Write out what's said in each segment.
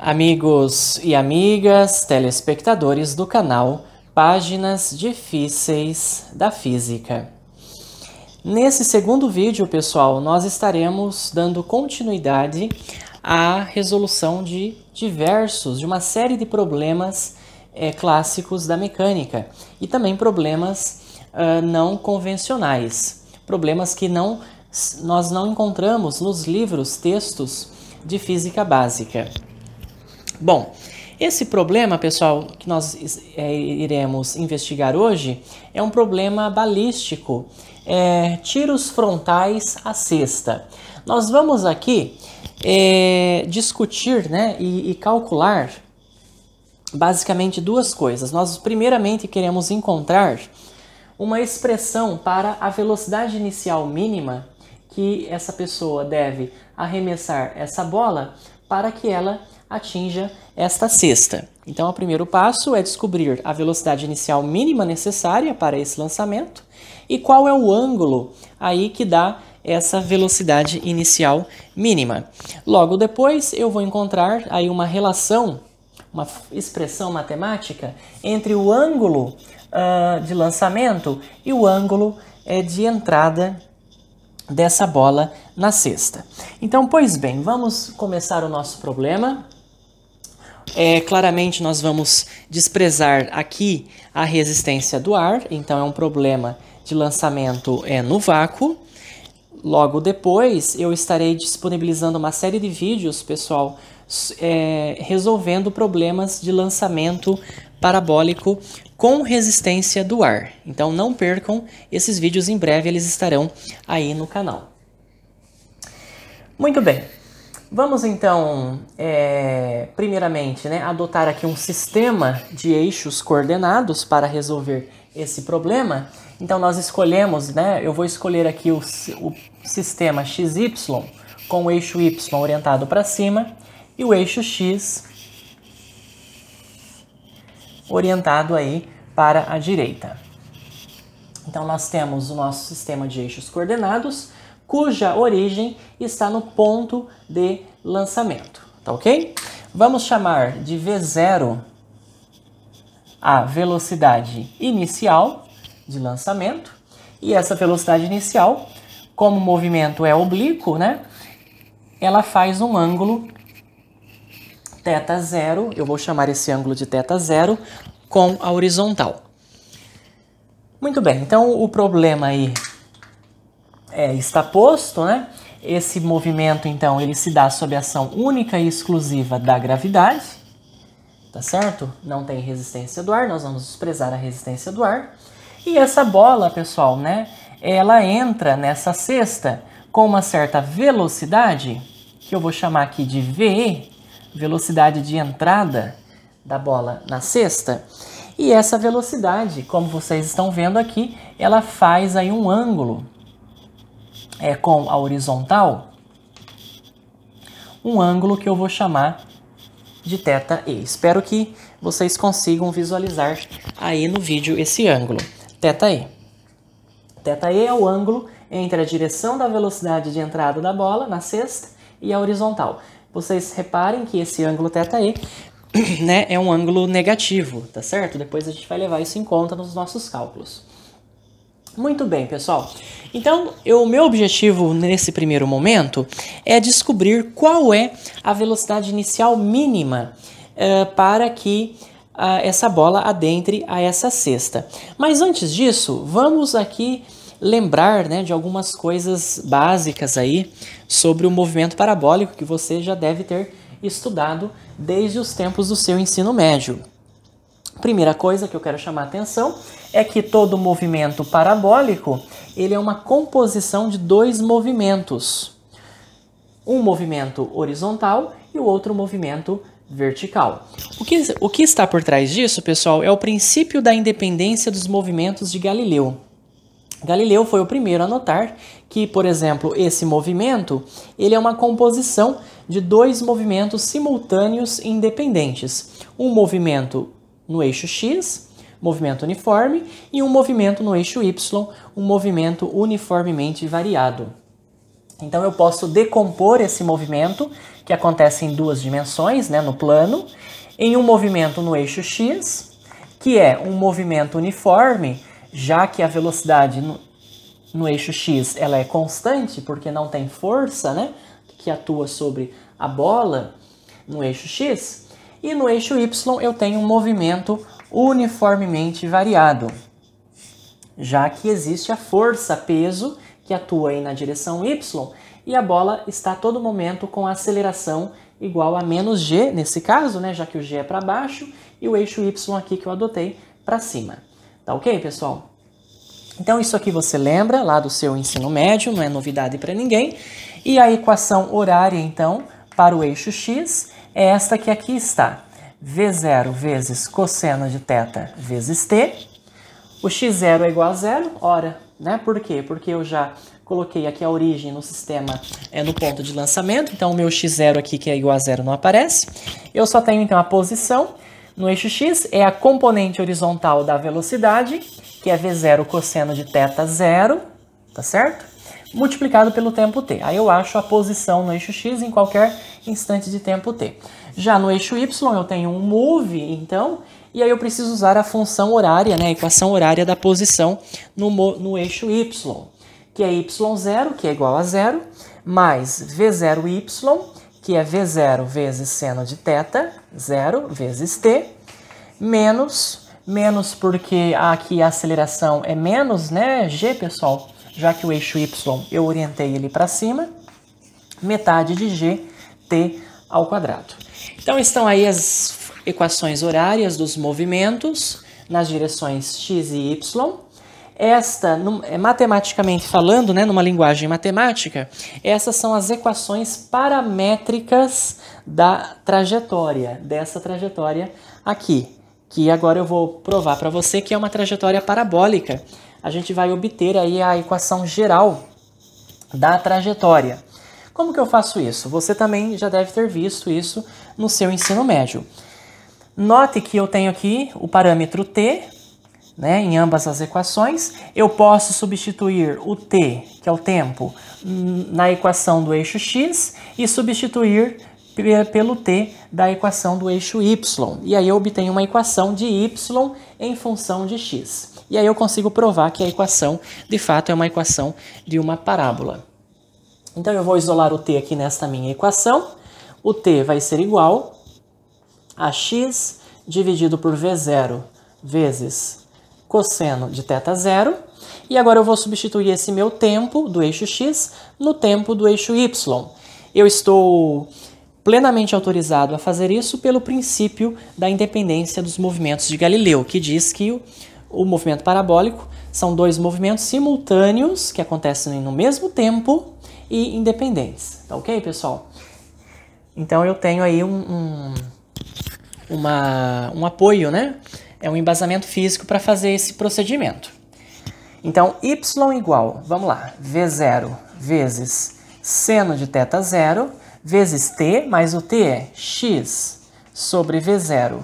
Amigos e amigas, telespectadores do canal Páginas Difíceis da Física. Nesse segundo vídeo, pessoal, nós estaremos dando continuidade à resolução de uma série de problemas clássicos da mecânica e também problemas não convencionais, problemas que nós não encontramos nos livros, textos de física básica. Bom, esse problema, pessoal, que nós iremos investigar hoje é um problema balístico, tiros frontais à cesta. Nós vamos aqui discutir, e calcular basicamente duas coisas. Nós primeiramente queremos encontrar uma expressão para a velocidade inicial mínima que essa pessoa deve arremessar essa bola para que ela atinja esta cesta. Então, o primeiro passo é descobrir a velocidade inicial mínima necessária para esse lançamento e qual é o ângulo aí que dá essa velocidade inicial mínima. Logo depois, eu vou encontrar aí uma relação, uma expressão matemática entre o ângulo de lançamento e o ângulo de entrada dessa bola na cesta. Então, pois bem, vamos começar o nosso problema. Claramente nós vamos desprezar aqui a resistência do ar, então é um problema de lançamento no vácuo. Logo depois eu estarei disponibilizando uma série de vídeos, pessoal, resolvendo problemas de lançamento parabólico com resistência do ar. Então não percam esses vídeos, em breve eles estarão aí no canal. Muito bem. Vamos então, primeiramente, adotar aqui um sistema de eixos coordenados para resolver esse problema. Então nós escolhemos, eu vou escolher aqui o sistema XY com o eixo Y orientado para cima e o eixo X orientado aí para a direita. Então nós temos o nosso sistema de eixos coordenados, cuja origem está no ponto de lançamento, tá ok? Vamos chamar de V0 a velocidade inicial de lançamento, e essa velocidade inicial, como o movimento é oblíquo, ela faz um ângulo θ0, eu vou chamar esse ângulo de θ0 com a horizontal. Muito bem, então o problema aí está posto, Esse movimento, então, ele se dá sob a ação única e exclusiva da gravidade, tá certo? Não tem resistência do ar, nós vamos desprezar a resistência do ar. E essa bola, pessoal, ela entra nessa cesta com uma certa velocidade, que eu vou chamar aqui de VE, velocidade de entrada da bola na cesta. E essa velocidade, como vocês estão vendo aqui, ela faz aí um ângulo com a horizontal, um ângulo que eu vou chamar de θe. Espero que vocês consigam visualizar aí no vídeo esse ângulo, θe. θe é o ângulo entre a direção da velocidade de entrada da bola na cesta e a horizontal. Vocês reparem que esse ângulo θe é um ângulo negativo, tá certo? Depois a gente vai levar isso em conta nos nossos cálculos. Muito bem, pessoal. Então, o meu objetivo nesse primeiro momento é descobrir qual é a velocidade inicial mínima para que essa bola adentre a essa cesta. Mas antes disso, vamos aqui lembrar de algumas coisas básicas aí sobre o movimento parabólico que você já deve ter estudado desde os tempos do seu ensino médio. Primeira coisa que eu quero chamar a atenção é que todo movimento parabólico ele é uma composição de dois movimentos. Um movimento horizontal e o outro movimento vertical. O que está por trás disso, pessoal, é o princípio da independência dos movimentos de Galileu. Galileu foi o primeiro a notar que, por exemplo, esse movimento ele é uma composição de dois movimentos simultâneos e independentes. Um movimento no eixo X, movimento uniforme, e um movimento no eixo Y, um movimento uniformemente variado. Então eu posso decompor esse movimento que acontece em duas dimensões, né, no plano, em um movimento no eixo x, que é um movimento uniforme, já que a velocidade no eixo x ela é constante, porque não tem força, né, que atua sobre a bola no eixo x, e no eixo y eu tenho um movimento uniformemente variado, já que existe a força-peso que atua aí na direção y, e a bola está a todo momento com a aceleração igual a menos g, nesse caso, né, já que o g é para baixo, e o eixo y aqui que eu adotei para cima. Tá ok, pessoal? Então isso aqui você lembra lá do seu ensino médio, não é novidade para ninguém. E a equação horária, então, para o eixo x é esta que aqui está. V0 vezes cosseno de θ vezes t. O x0 é igual a zero, ora, né? Por quê? Porque eu já coloquei aqui a origem no sistema, no ponto de lançamento, então o meu x0 aqui, que é igual a zero, não aparece. Eu só tenho, então, a posição no eixo x, é a componente horizontal da velocidade, que é v0 cosseno de θ zero, tá certo? Multiplicado pelo tempo t. Aí eu acho a posição no eixo x em qualquer instante de tempo t. Já no eixo y eu tenho um move, então, e aí eu preciso usar a função horária, né, a equação horária da posição no eixo y, que é y0, que é igual a zero, mais v0y, que é v0 vezes seno de θ, 0 vezes t, menos porque aqui a aceleração é menos, né, g, pessoal, já que o eixo y eu orientei ele para cima, metade de g, t ao quadrado. Então estão aí as equações horárias dos movimentos nas direções x e y. Esta, matematicamente falando, né, numa linguagem matemática, essas são as equações paramétricas da trajetória, dessa trajetória aqui, que agora eu vou provar para você que é uma trajetória parabólica. A gente vai obter aí a equação geral da trajetória. Como que eu faço isso? Você também já deve ter visto isso no seu ensino médio. Note que eu tenho aqui o parâmetro t, né, em ambas as equações. Eu posso substituir o t, que é o tempo, na equação do eixo x e substituir pelo t da equação do eixo y. E aí eu obtenho uma equação de y em função de x. E aí eu consigo provar que a equação, de fato, é uma equação de uma parábola. Então eu vou isolar o t aqui nesta minha equação. O t vai ser igual a x dividido por v0 vezes cosseno de θ zero. E agora eu vou substituir esse meu tempo do eixo x no tempo do eixo y. Eu estou plenamente autorizado a fazer isso pelo princípio da independência dos movimentos de Galileu, que diz que o movimento parabólico são dois movimentos simultâneos que acontecem no mesmo tempo e independentes. Tá ok, pessoal? Então eu tenho aí um apoio, né? É um embasamento físico para fazer esse procedimento. Então, y igual, vamos lá, v0 vezes seno de θ zero vezes t, mais o t é x sobre v0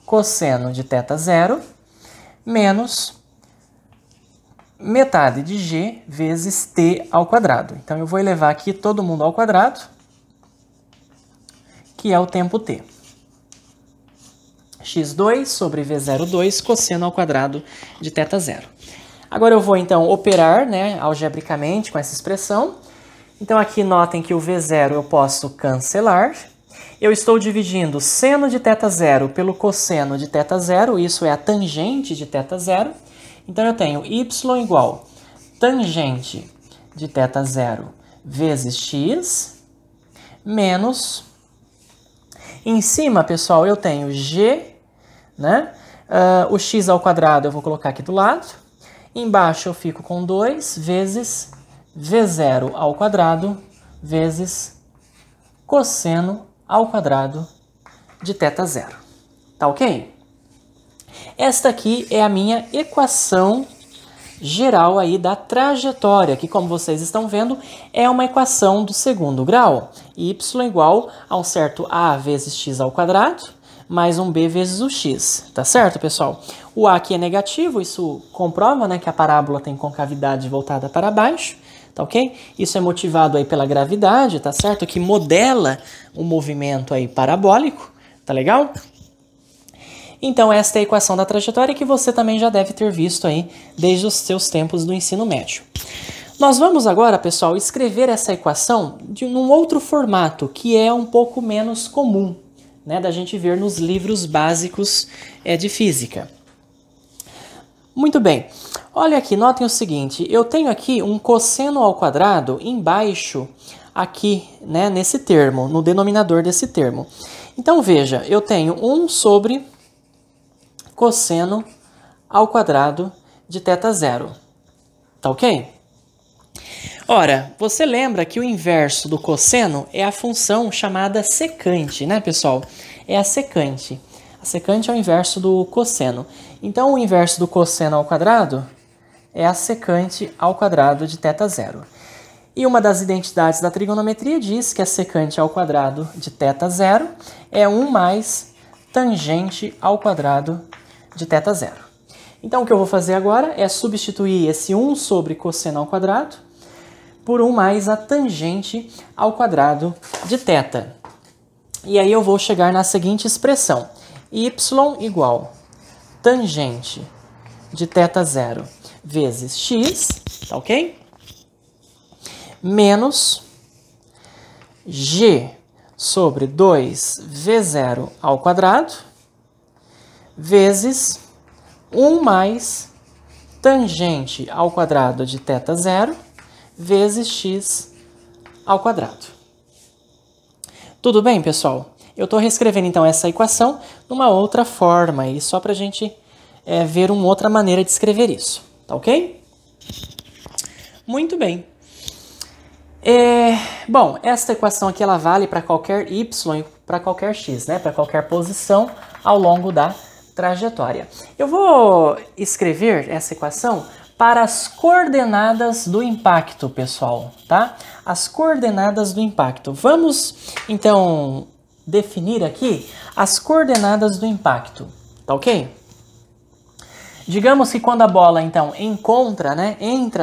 cosseno de θ zero, menos metade de g vezes t ao quadrado. Então, eu vou elevar aqui todo mundo ao quadrado, que é o tempo t. x2 sobre v02 cosseno ao quadrado de θ zero. Agora eu vou, então, operar, né, algebricamente com essa expressão. Então, aqui notem que o v0 eu posso cancelar. Eu estou dividindo seno de θ zero pelo cosseno de θ zero, isso é a tangente de θ zero. Então, eu tenho y igual tangente de θ zero vezes x, menos, em cima, pessoal, eu tenho g, né? O x ao quadrado eu vou colocar aqui do lado. Embaixo eu fico com 2 vezes v0 ao quadrado vezes cosseno ao quadrado de θ zero. Tá ok? Esta aqui é a minha equação geral aí da trajetória, que, como vocês estão vendo, é uma equação do segundo grau. Y igual a um certo a vezes x ao quadrado, mais um b vezes o x. Tá certo, pessoal? O a aqui é negativo, isso comprova, né, que a parábola tem concavidade voltada para baixo. tá ok? Isso é motivado aí pela gravidade, tá certo? Que modela o movimento aí parabólico, tá legal? Então esta é a equação da trajetória que você também já deve ter visto aí desde os seus tempos do ensino médio. Nós vamos agora, pessoal, escrever essa equação num outro formato, que é um pouco menos comum, né, da gente ver nos livros básicos de física. Muito bem, olha aqui, notem o seguinte, eu tenho aqui um cosseno ao quadrado embaixo, aqui, né, nesse termo, no denominador desse termo. Então veja, eu tenho 1 sobre cosseno ao quadrado de θ0, tá ok? Ora, você lembra que o inverso do cosseno é a função chamada secante, né, pessoal? É a secante. A secante é o inverso do cosseno. Então, o inverso do cosseno ao quadrado é a secante ao quadrado de θ0. E uma das identidades da trigonometria diz que a secante ao quadrado de θ0 é 1 mais tangente ao quadrado de θ0. Então, o que eu vou fazer agora é substituir esse 1 sobre cosseno ao quadrado por 1 mais a tangente ao quadrado de θ. E aí eu vou chegar na seguinte expressão. Y igual tangente de θ0 vezes x, tá ok? Menos g sobre 2v0 ao quadrado vezes 1 mais tangente ao quadrado de θ0 vezes x ao quadrado. Tudo bem, pessoal? Eu estou reescrevendo, então, essa equação numa outra forma, e só para a gente ver uma outra maneira de escrever isso, tá ok? Muito bem. Bom, esta equação aqui ela vale para qualquer y e para qualquer x, né? Para qualquer posição ao longo da trajetória. Eu vou escrever essa equação para as coordenadas do impacto, pessoal, tá? As coordenadas do impacto. Vamos, então, definir aqui as coordenadas do impacto, tá ok? Digamos que quando a bola, então, entra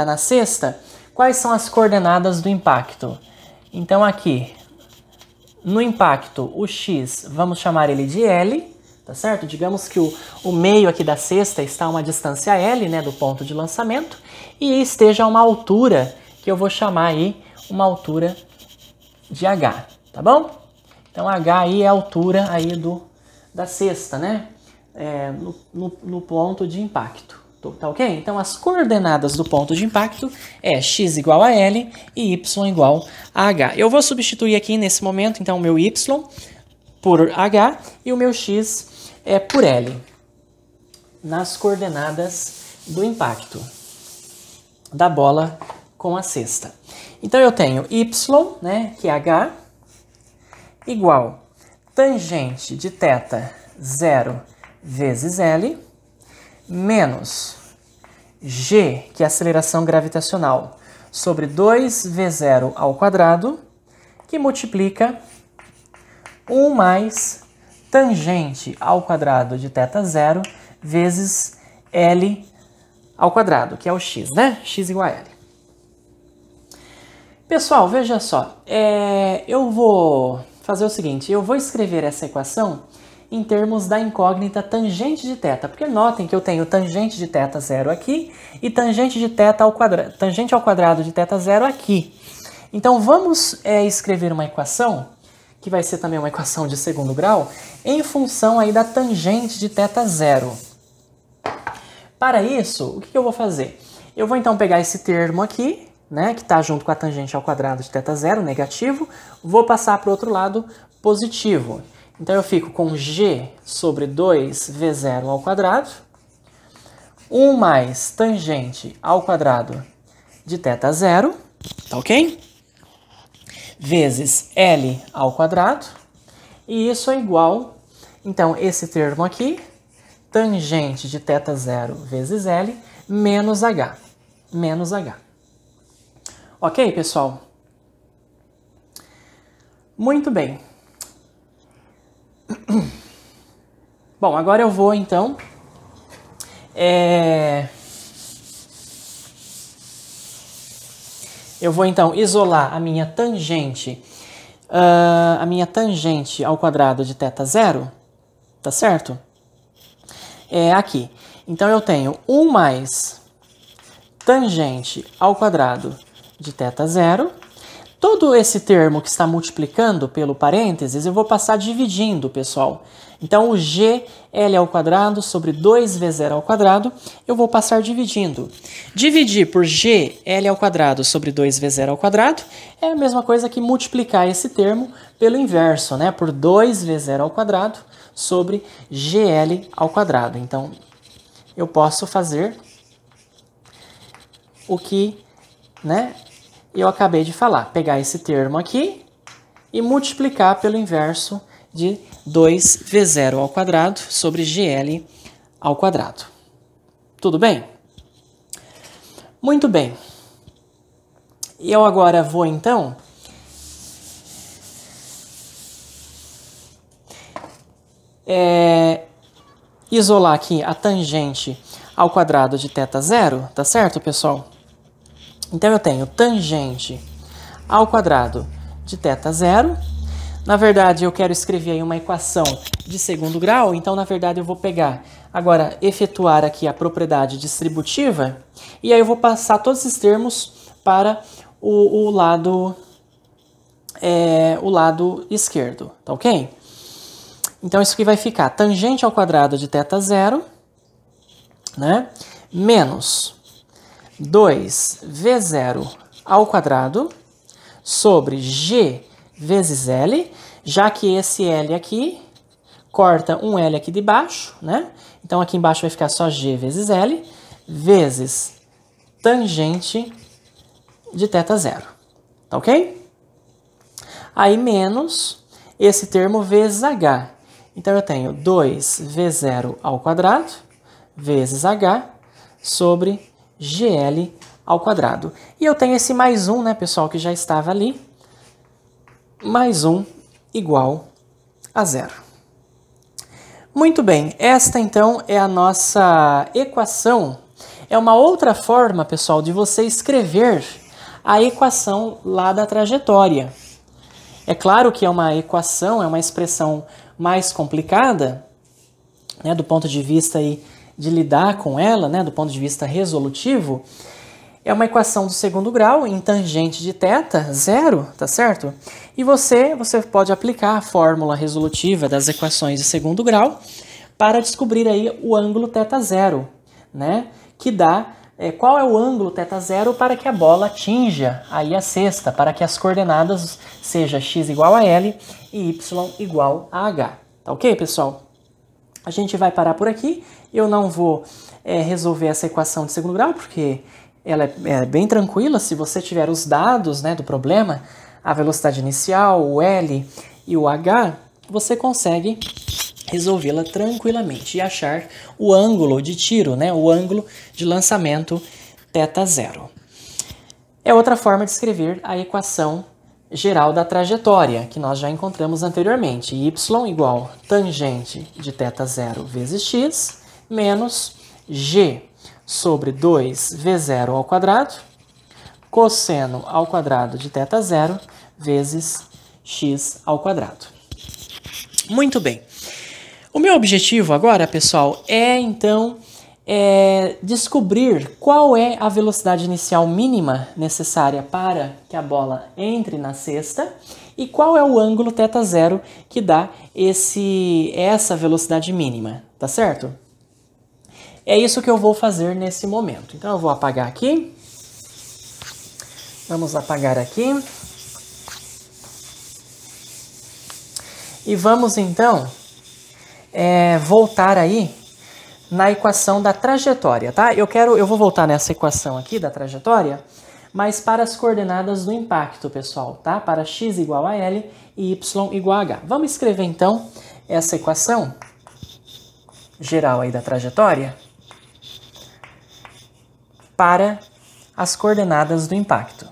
na cesta, quais são as coordenadas do impacto? Então, aqui, no impacto, o x, vamos chamar ele de L, tá certo? Digamos que o meio aqui da cesta está a uma distância L, né, do ponto de lançamento, e esteja a uma altura que eu vou chamar aí uma altura de H, tá bom? Então H aí é a altura aí da cesta, né? No ponto de impacto, tá ok? Então as coordenadas do ponto de impacto é x igual a L e y igual a H. Eu vou substituir aqui nesse momento, então, o meu y por H e o meu x por L, nas coordenadas do impacto da bola com a cesta. Então eu tenho y, né, que é H, igual tangente de θ0 vezes L, menos g, que é a aceleração gravitacional, sobre 2v0 ao quadrado, que multiplica 1 mais tangente ao quadrado de θ0 vezes L ao quadrado, que é o x, né? X igual a L. Pessoal, veja só, eu vou fazer o seguinte, eu vou escrever essa equação em termos da incógnita tangente de θ, porque notem que eu tenho tangente de θ0 aqui e tangente ao quadrado de θ0 aqui. Então vamos escrever uma equação, que vai ser também uma equação de segundo grau, em função aí da tangente de θ0. Para isso, o que eu vou fazer? Eu vou então pegar esse termo aqui, né, que está junto com a tangente ao quadrado de θ0, negativo, vou passar para o outro lado, positivo. Então eu fico com g sobre 2v0 ao quadrado, 1 mais tangente ao quadrado de θ0, tá ok? Vezes L ao quadrado, e isso é igual, então, esse termo aqui, tangente de θ0 vezes L, menos H. Ok, pessoal? Muito bem. Bom, agora eu vou, então, eu vou então isolar a minha tangente ao quadrado de θ0, tá certo? É aqui. Então eu tenho 1 mais tangente ao quadrado de θ0. Todo esse termo que está multiplicando pelo parênteses, eu vou passar dividindo, pessoal. Então, o GL ao quadrado sobre 2V0 ao quadrado, eu vou passar dividindo. Dividir por GL ao quadrado sobre 2V0 ao quadrado é a mesma coisa que multiplicar esse termo pelo inverso, né? Por 2V0 ao quadrado sobre GL ao quadrado. Então, eu posso fazer o que, né, eu acabei de falar. Pegar esse termo aqui e multiplicar pelo inverso de 2V0 ao quadrado sobre GL ao quadrado. Tudo bem? Muito bem. Eu agora vou, então, isolar aqui a tangente ao quadrado de θ0, tá certo, pessoal? Então, eu tenho tangente ao quadrado de θ0. Na verdade, eu quero escrever aí uma equação de segundo grau, então, na verdade, eu vou pegar agora, efetuar aqui a propriedade distributiva, e aí eu vou passar todos esses termos para o lado esquerdo, tá ok? Então, isso aqui vai ficar tangente ao quadrado de θ0, né, menos 2V0 ao quadrado sobre G vezes L, já que esse L aqui corta um L aqui de baixo, né? Então, aqui embaixo vai ficar só G vezes L, vezes tangente de θ0, tá ok? Aí, menos esse termo vezes H. Então, eu tenho 2V0 ao quadrado vezes H sobre GL ao quadrado. E eu tenho esse mais 1, né, pessoal, que já estava ali. Mais 1 igual a 0. Muito bem, esta então é a nossa equação. É uma outra forma, pessoal, de você escrever a equação lá da trajetória. É claro que é uma equação, é uma expressão mais complicada, né, do ponto de vista aí de lidar com ela, né, do ponto de vista resolutivo. É uma equação do segundo grau em tangente de θ, 0, tá certo? E você pode aplicar a fórmula resolutiva das equações de segundo grau para descobrir aí o ângulo θ0, né? Que dá qual é o ângulo θ0 para que a bola atinja aí a cesta, para que as coordenadas sejam x igual a L e y igual a H. Tá ok, pessoal? A gente vai parar por aqui. Eu não vou resolver essa equação de segundo grau, porque ela é bem tranquila. Se você tiver os dados, né, do problema, a velocidade inicial, o L e o H, você consegue resolvê-la tranquilamente e achar o ângulo de tiro, né, o ângulo de lançamento θ0. É outra forma de escrever a equação geral da trajetória, que nós já encontramos anteriormente. Y igual tangente de θ0 vezes x, menos g sobre 2v0 ao quadrado, cosseno ao quadrado de θ0 vezes x ao quadrado. Muito bem. O meu objetivo agora, pessoal, é então descobrir qual é a velocidade inicial mínima necessária para que a bola entre na cesta e qual é o ângulo θ0 que dá essa velocidade mínima, tá certo? É isso que eu vou fazer nesse momento. Então, eu vou apagar aqui. Vamos apagar aqui. E vamos, então, voltar aí na equação da trajetória, tá? Eu vou voltar nessa equação aqui da trajetória, mas para as coordenadas do impacto, pessoal, tá? Para x igual a L e y igual a H. Vamos escrever, então, essa equação geral aí da trajetória para as coordenadas do impacto.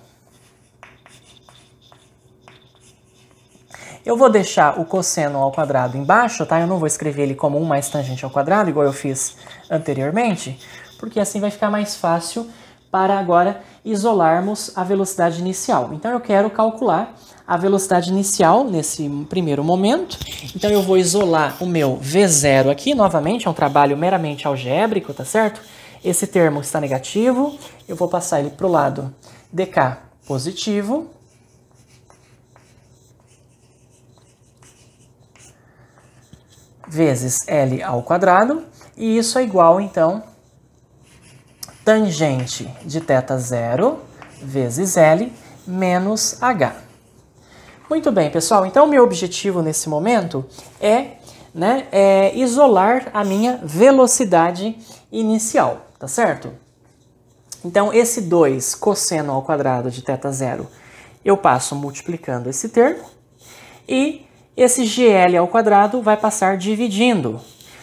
Eu vou deixar o cosseno ao quadrado embaixo, tá? Eu não vou escrever ele como 1 mais tangente ao quadrado, igual eu fiz anteriormente, porque assim vai ficar mais fácil para agora isolarmos a velocidade inicial. Então eu quero calcular a velocidade inicial nesse primeiro momento. Então eu vou isolar o meu V0 aqui, novamente, é um trabalho meramente algébrico, tá certo? Esse termo está negativo, eu vou passar ele para o lado dk positivo. Vezes L ao quadrado, e isso é igual, então, tangente de θ0 vezes L menos H. Muito bem, pessoal, então meu objetivo nesse momento é isolar a minha velocidade inicial, tá certo? Então, esse 2 cosseno ao quadrado de θ0, eu passo multiplicando esse termo, e esse GL ao quadrado vai passar dividindo.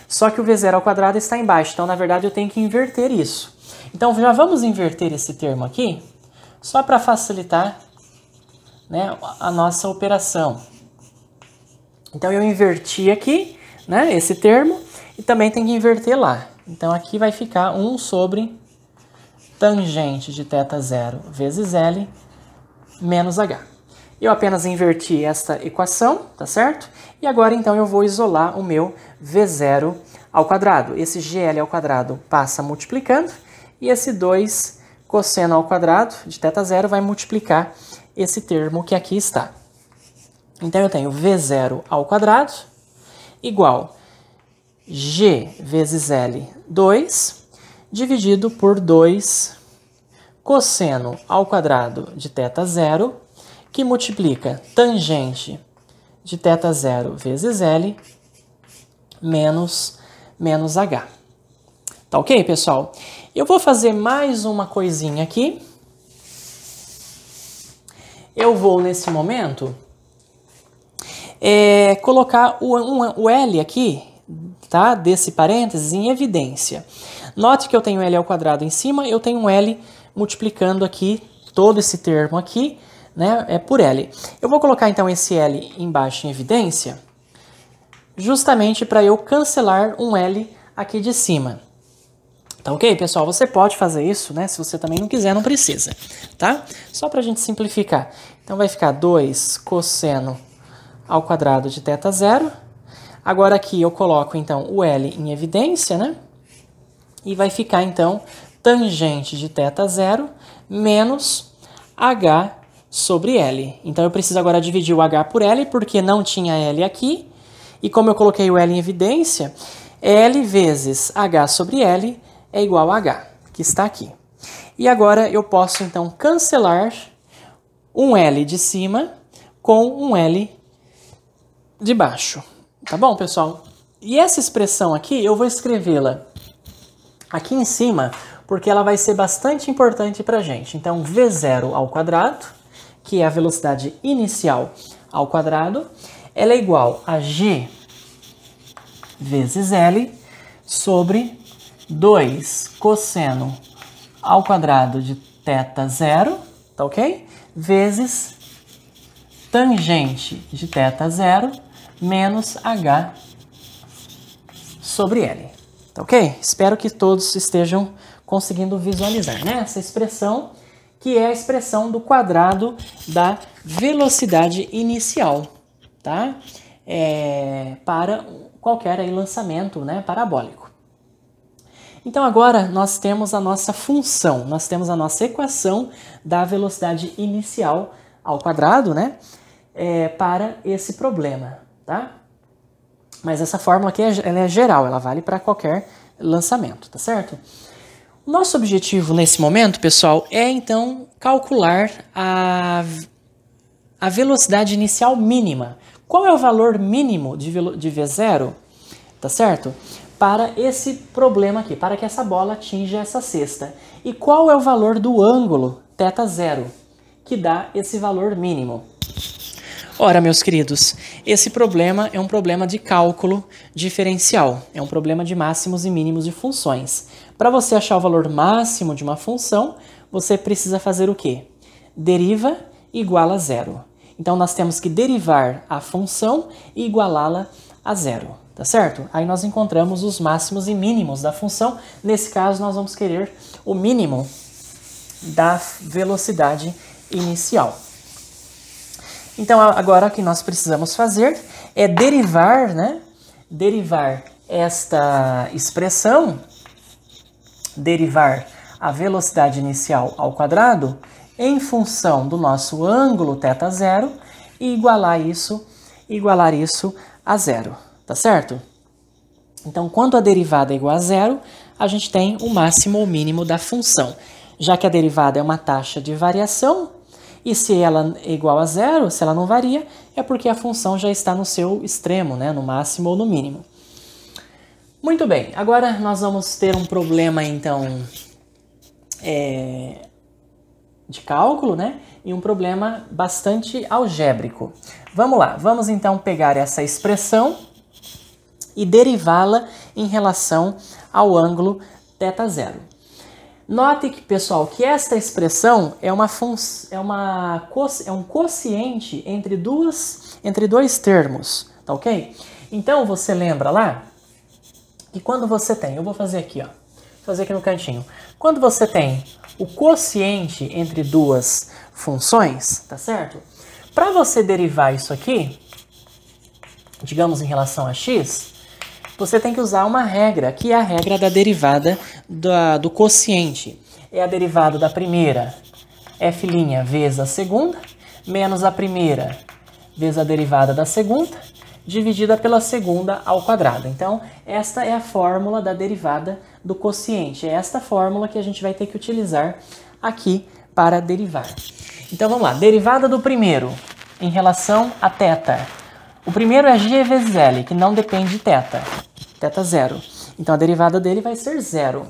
Só que o V0 ao quadrado está embaixo, então na verdade eu tenho que inverter isso. Então já vamos inverter esse termo aqui, só para facilitar, né, a nossa operação. Então eu inverti aqui, né, esse termo, e também tem que inverter lá. Então aqui vai ficar 1 sobre tangente de θ0 vezes L menos H. Eu apenas inverti esta equação, tá certo? E agora, então, eu vou isolar o meu V0 ao quadrado. Esse GL ao quadrado passa multiplicando, e esse 2 cosseno ao quadrado de θ0 vai multiplicar esse termo que aqui está. Então, eu tenho V0 ao quadrado igual G vezes L, 2, dividido por 2 cosseno ao quadrado de θ0, que multiplica tangente de θ0 vezes L menos H. Tá ok, pessoal? Eu vou fazer mais uma coisinha aqui. Eu vou, nesse momento, colocar o L aqui, tá? Desse parênteses em evidência. Note que eu tenho L ao quadrado em cima, eu tenho um L multiplicando aqui, todo esse termo aqui, né, por L. Eu vou colocar então esse L embaixo em evidência, justamente para eu cancelar um L aqui de cima. Tá ok, pessoal? Você pode fazer isso, né? Se você também não quiser, não precisa, tá? Só para a gente simplificar. Então vai ficar 2 cosseno ao quadrado de θ0. Agora aqui eu coloco então o L em evidência, né? E vai ficar então tangente de θ0 menos H sobre L. Então eu preciso agora dividir o H por L, porque não tinha L aqui. E como eu coloquei o L em evidência, L vezes H sobre L é igual a H, que está aqui. E agora eu posso então cancelar um L de cima com um L de baixo. Tá bom, pessoal? E essa expressão aqui eu vou escrevê-la aqui em cima, porque ela vai ser bastante importante para a gente. Então, V0 ao quadrado, que é a velocidade inicial ao quadrado, ela é igual a G vezes L sobre 2 cosseno ao quadrado de θ0, tá ok? Vezes tangente de θ0 menos H sobre L. Tá ok? Espero que todos estejam conseguindo visualizar, né? Essa expressão, que é a expressão do quadrado da velocidade inicial, tá? Para qualquer aí lançamento, né, parabólico. Então agora nós temos a nossa função, nós temos a nossa equação da velocidade inicial ao quadrado, né, para esse problema, tá? Mas essa fórmula aqui ela é geral, ela vale para qualquer lançamento, tá certo? O nosso objetivo nesse momento, pessoal, é então calcular a velocidade inicial mínima. Qual é o valor mínimo de V0, tá certo? Para esse problema aqui, para que essa bola atinja essa cesta. E qual é o valor do ângulo θ0, que dá esse valor mínimo? Ora, meus queridos, esse problema é um problema de cálculo diferencial. É um problema de máximos e mínimos de funções. Para você achar o valor máximo de uma função, você precisa fazer o quê? Deriva igual a zero. Então, nós temos que derivar a função e igualá-la a zero, tá certo? Aí nós encontramos os máximos e mínimos da função. Nesse caso, nós vamos querer o mínimo da velocidade inicial. Então, agora o que nós precisamos fazer é derivar, né? Derivar esta expressão, derivar a velocidade inicial ao quadrado em função do nosso ângulo θ0 e igualar isso a zero, tá certo? Então, quando a derivada é igual a zero, a gente tem o máximo ou mínimo da função. Já que a derivada é uma taxa de variação, e se ela é igual a zero, se ela não varia, é porque a função já está no seu extremo, né? No máximo ou no mínimo. Muito bem, agora nós vamos ter um problema, então, de cálculo, né? E um problema bastante algébrico. Vamos lá, vamos então pegar essa expressão e derivá-la em relação ao ângulo θ0. Note que, pessoal, que esta expressão é um quociente entre dois termos, tá ok? Então, você lembra lá que quando você tem, eu vou fazer aqui, ó, vou fazer aqui no cantinho. Quando você tem o quociente entre duas funções, tá certo? Para você derivar isso aqui, digamos em relação a x, você tem que usar uma regra, que é a regra da derivada do quociente. É a derivada da primeira, f' vezes a segunda, menos a primeira vezes a derivada da segunda, dividida pela segunda ao quadrado. Então, esta é a fórmula da derivada do quociente. É esta fórmula que a gente vai ter que utilizar aqui para derivar. Então, vamos lá. Derivada do primeiro em relação a θ. O primeiro é g vezes L, que não depende de θ0. Então, a derivada dele vai ser zero.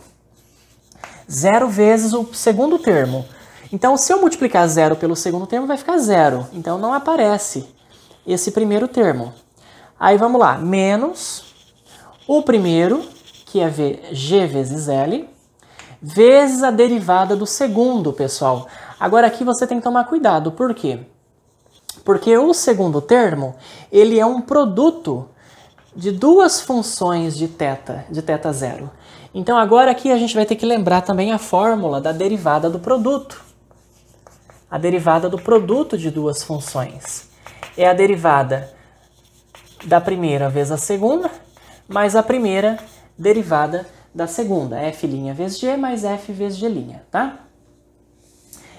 Zero vezes o segundo termo. Então, se eu multiplicar zero pelo segundo termo, vai ficar zero. Então, não aparece esse primeiro termo. Aí, vamos lá. Menos o primeiro, que é g vezes L, vezes a derivada do segundo, pessoal. Agora, aqui você tem que tomar cuidado. Por quê? Porque o segundo termo, ele é um produto de duas funções de θ0. Então, agora aqui a gente vai ter que lembrar também a fórmula da derivada do produto. A derivada do produto de duas funções. É a derivada da primeira vezes a segunda, mais a primeira derivada da segunda. F' vezes g mais f vezes g', tá?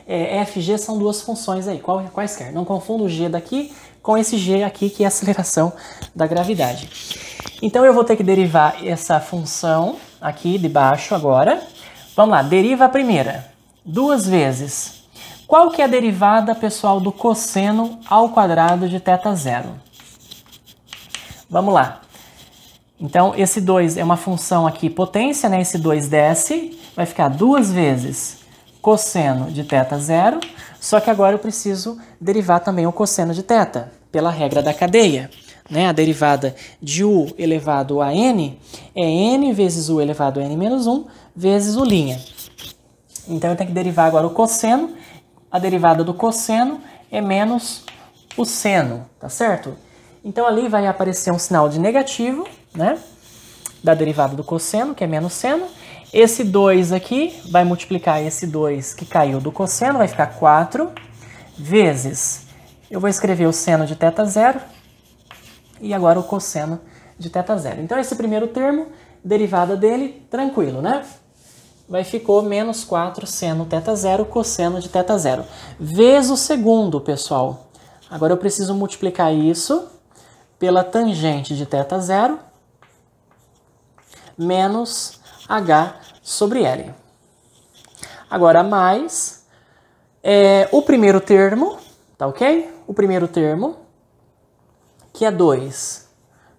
F e g são duas funções aí, quaisquer. Não confunda o g daqui com esse g aqui, que é a aceleração da gravidade. Então, eu vou ter que derivar essa função aqui de baixo agora. Vamos lá, deriva a primeira. 2 vezes. Qual que é a derivada, pessoal, do cosseno ao quadrado de θ0? Vamos lá. Então, esse 2 é uma função aqui potência, né? Esse 2 desce, vai ficar 2 vezes cosseno de θ0, só que agora eu preciso derivar também o cosseno de θ, pela regra da cadeia. Né? A derivada de u elevado a n é n vezes u elevado a n menos 1 vezes u'. Então eu tenho que derivar agora o cosseno. A derivada do cosseno é menos o seno, tá certo? Então ali vai aparecer um sinal de negativo, né? Da derivada do cosseno, que é menos seno. Esse 2 aqui vai multiplicar esse 2 que caiu do cosseno, vai ficar 4 vezes, eu vou escrever o seno de θ0 e agora o cosseno de θ0. Então esse primeiro termo, derivada dele, tranquilo, né? Ficou menos 4 seno θ0, cosseno de θ0. Vezes o segundo, pessoal. Agora eu preciso multiplicar isso pela tangente de θ0 menos h sobre L. Agora, mais o primeiro termo, tá ok? O primeiro termo, que é 2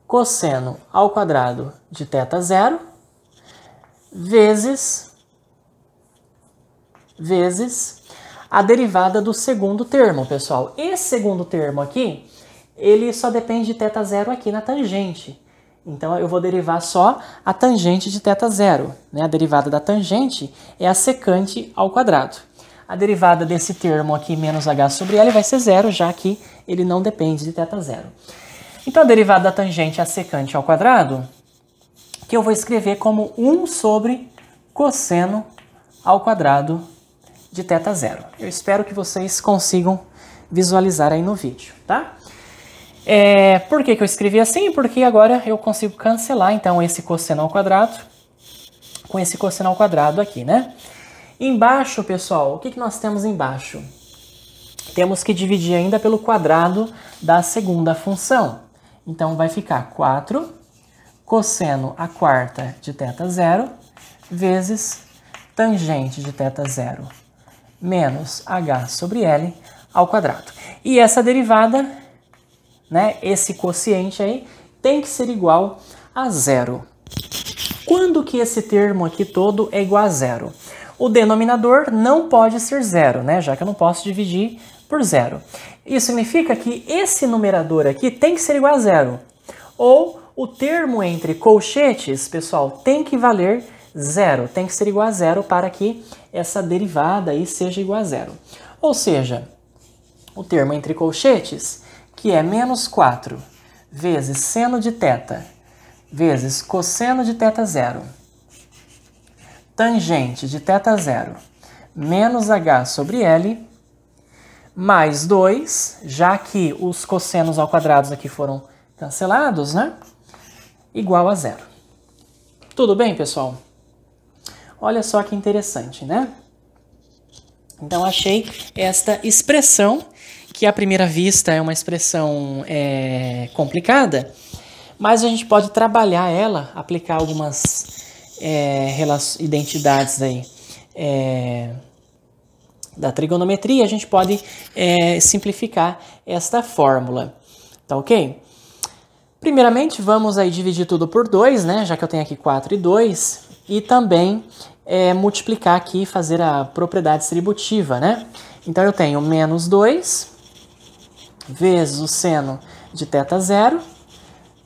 cosseno ao quadrado de θ0, vezes a derivada do segundo termo, pessoal. Esse segundo termo aqui, ele só depende de θ0 aqui na tangente. Então, eu vou derivar só a tangente de θ0. Né? A derivada da tangente é a secante ao quadrado. A derivada desse termo aqui, menos h sobre L, vai ser zero, já que ele não depende de θ0. Então, a derivada da tangente é a secante ao quadrado, que eu vou escrever como 1 sobre cosseno ao quadrado de θ0. Eu espero que vocês consigam visualizar aí no vídeo, tá? Por que eu escrevi assim? Porque agora eu consigo cancelar, então, esse cosseno ao quadrado com esse cosseno ao quadrado aqui, né? Embaixo, pessoal, o que nós temos embaixo? Temos que dividir ainda pelo quadrado da segunda função. Então, vai ficar 4 cosseno à quarta de θ0 vezes tangente de θ0 menos h sobre L ao quadrado. E essa derivada, né, esse quociente aí, tem que ser igual a zero. Quando que esse termo aqui todo é igual a zero? O denominador não pode ser zero, né, já que eu não posso dividir por zero. Isso significa que esse numerador aqui tem que ser igual a zero. Ou o termo entre colchetes, pessoal, tem que valer zero, tem que ser igual a zero para que essa derivada aí seja igual a zero. Ou seja, o termo entre colchetes, que é menos 4 vezes seno de θ vezes cosseno de θ0, tangente de θ0 menos h sobre L, mais 2, já que os cossenos ao quadrado aqui foram cancelados, né? Igual a zero. Tudo bem, pessoal? Olha só que interessante, né? Então, achei esta expressão, que à primeira vista é uma expressão complicada, mas a gente pode trabalhar ela, aplicar algumas identidades aí, da trigonometria, a gente pode simplificar esta fórmula, tá ok? Primeiramente, vamos aí dividir tudo por 2, né? Já que eu tenho aqui 4 e 2, e também multiplicar aqui e fazer a propriedade distributiva, né? Então, eu tenho menos 2 vezes o seno de θ0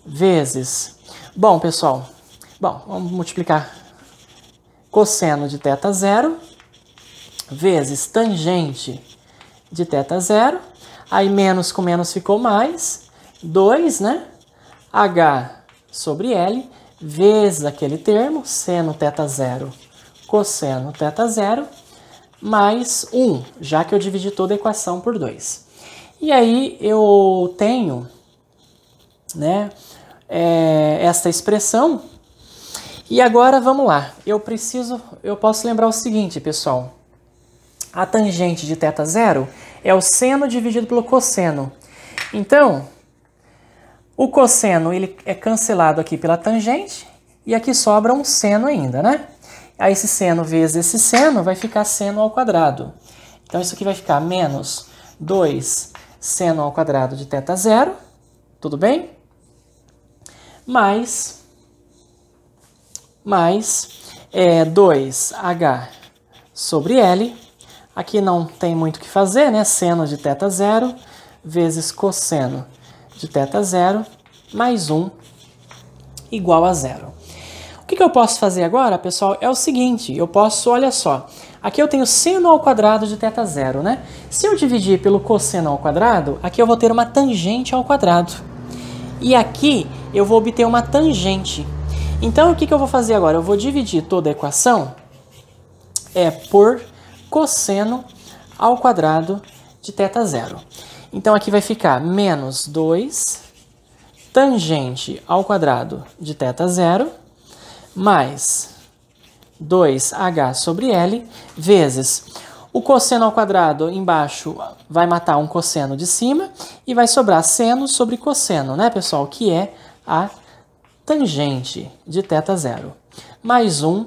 vezes... Bom, pessoal, vamos multiplicar cosseno de θ0 vezes tangente de θ0, aí menos com menos ficou mais, 2, né? H sobre L vezes aquele termo, seno θ0, cosseno θ0, mais 1, já que eu dividi toda a equação por 2. E aí eu tenho, né, esta expressão. E agora vamos lá. Eu posso lembrar o seguinte, pessoal. A tangente de θ0 é o seno dividido pelo cosseno. Então, o cosseno ele é cancelado aqui pela tangente e aqui sobra um seno ainda, né? Aí esse seno vezes esse seno vai ficar seno ao quadrado. Então isso aqui vai ficar menos 2 seno ao quadrado de θ0, tudo bem? Mais 2h sobre L. Aqui não tem muito o que fazer, né? Seno de θ0 vezes cosseno de θ0 mais 1 igual a zero. O que eu posso fazer agora, pessoal, é o seguinte. Eu posso, olha só, aqui eu tenho seno ao quadrado de θ0, né? Se eu dividir pelo cosseno ao quadrado, aqui eu vou ter uma tangente ao quadrado. E aqui eu vou obter uma tangente. Então, o que eu vou fazer agora? Eu vou dividir toda a equação por cosseno ao quadrado de θ0. Então, aqui vai ficar menos 2 tangente ao quadrado de θ0 mais 2h sobre L vezes o cosseno ao quadrado embaixo vai matar um cosseno de cima e vai sobrar seno sobre cosseno, né, pessoal? Que é a tangente de θ0 mais 1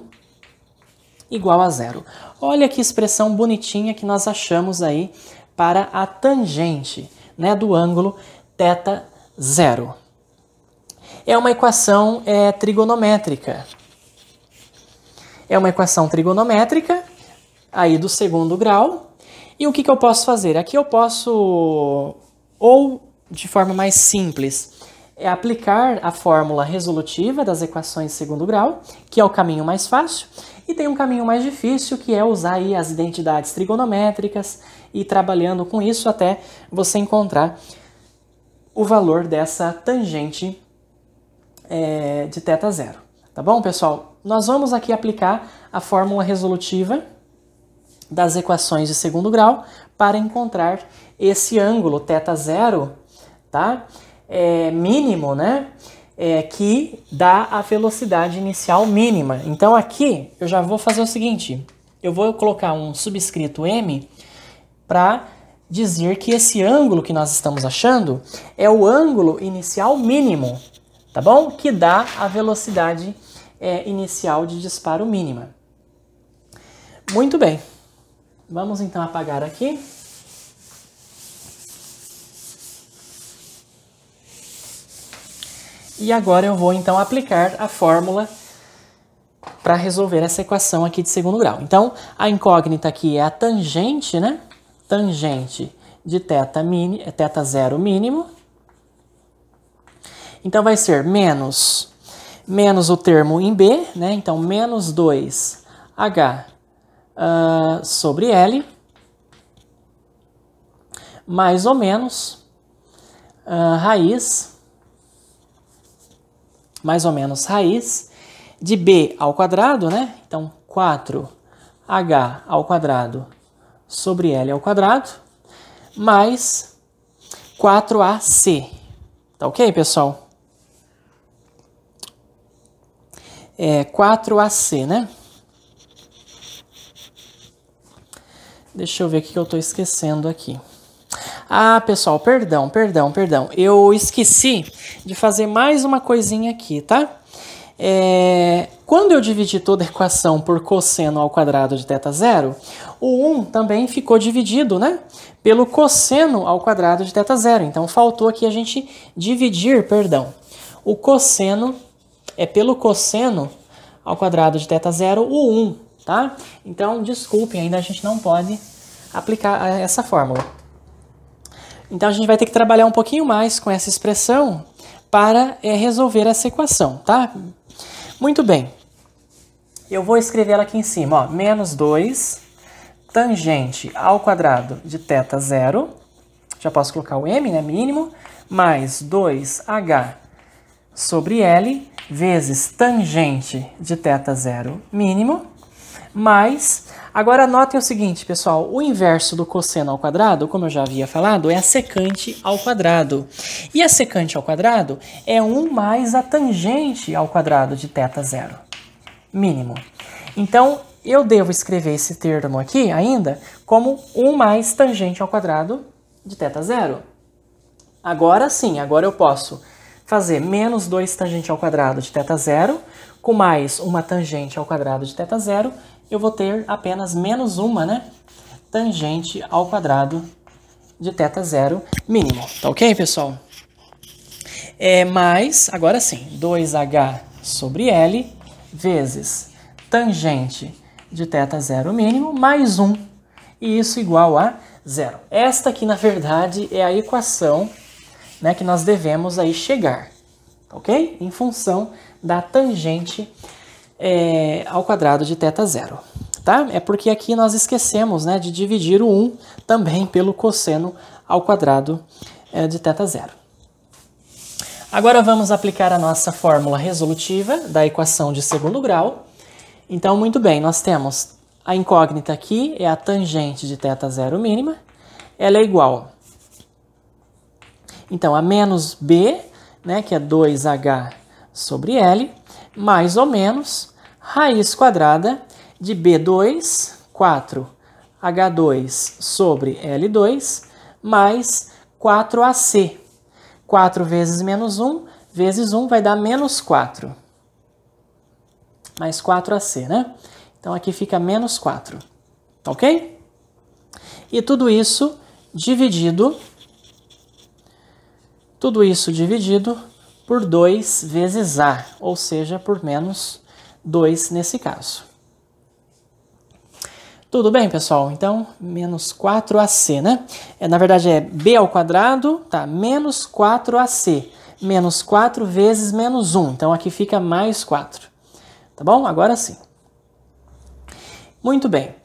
igual a zero. Olha que expressão bonitinha que nós achamos aí para a tangente, né, do ângulo θ0. É uma equação trigonométrica. É uma equação trigonométrica aí do segundo grau. E o que eu posso fazer? Aqui eu posso, ou de forma mais simples, aplicar a fórmula resolutiva das equações de segundo grau, que é o caminho mais fácil, e tem um caminho mais difícil, que é usar aí as identidades trigonométricas e trabalhando com isso até você encontrar o valor dessa tangente de θ0. Tá bom, pessoal? Nós vamos aqui aplicar a fórmula resolutiva das equações de segundo grau para encontrar esse ângulo θ0, tá? Mínimo, né? Que dá a velocidade inicial mínima. Então aqui eu já vou fazer o seguinte, eu vou colocar um subscrito m para dizer que esse ângulo que nós estamos achando é o ângulo inicial mínimo, tá bom? Que dá a velocidade inicial de disparo mínima. Muito bem. Vamos então apagar aqui. E agora eu vou então aplicar a fórmula para resolver essa equação aqui de segundo grau. Então, a incógnita aqui é a tangente, né? Tangente de θ0 mínimo. Então, vai ser menos o termo em B, né? Então, menos 2H sobre L, mais ou menos raiz de B ao quadrado, né? Então, 4H ao quadrado sobre L ao quadrado, mais 4AC. Tá ok, pessoal? 4AC, né? Deixa eu ver o que eu estou esquecendo aqui. Ah, pessoal, perdão. Eu esqueci de fazer mais uma coisinha aqui, tá? Quando eu dividi toda a equação por cosseno ao quadrado de θ0, o 1 também ficou dividido, né? Pelo cosseno ao quadrado de θ0. Então, faltou aqui a gente dividir, o cosseno pelo cosseno ao quadrado de θ0, o 1, tá? Então, desculpem, ainda a gente não pode aplicar essa fórmula. Então, a gente vai ter que trabalhar um pouquinho mais com essa expressão para resolver essa equação, tá? Muito bem. Eu vou escrever ela aqui em cima, ó, menos 2 tangente ao quadrado de θ0, já posso colocar o m, né, mínimo, mais 2h sobre L vezes tangente de θ0 mínimo, mais... Agora notem o seguinte, pessoal, o inverso do cosseno ao quadrado, como eu já havia falado, é a secante ao quadrado. E a secante ao quadrado é 1 mais a tangente ao quadrado de θ0 mínimo. Então, eu devo escrever esse termo aqui ainda como 1 mais tangente ao quadrado de θ0. Agora sim, agora eu posso fazer menos 2 tangente ao quadrado de θ0 com mais uma tangente ao quadrado de θ0, eu vou ter apenas menos uma, né, tangente ao quadrado de θ0 mínimo. Tá ok, pessoal? Mais, agora sim, 2h sobre L vezes tangente de θ0 mínimo mais 1, e isso igual a 0. Esta aqui, na verdade, é a equação, né, que nós devemos aí chegar, ok? Em função da tangente ao quadrado de θ0, tá? É porque aqui nós esquecemos, né, de dividir o 1 também pelo cosseno ao quadrado de θ0. Agora vamos aplicar a nossa fórmula resolutiva da equação de segundo grau. Então, muito bem, nós temos a incógnita aqui, é a tangente de θ0 mínima, ela é igual, então, a menos b, né, que é 2h sobre L, mais ou menos raiz quadrada de B2, 4H2 sobre L2, mais 4AC. 4 vezes menos 1, vezes 1 vai dar menos 4. Mais 4AC, né? Então, aqui fica menos 4, ok? E tudo isso dividido por 2 vezes A, ou seja, por menos 2 nesse caso. Tudo bem, pessoal? Então, menos 4AC, né? Na verdade, é B ao quadrado, tá? Menos 4AC. Menos 4 vezes menos 1. Então, aqui fica mais 4. Tá bom? Agora sim. Muito bem.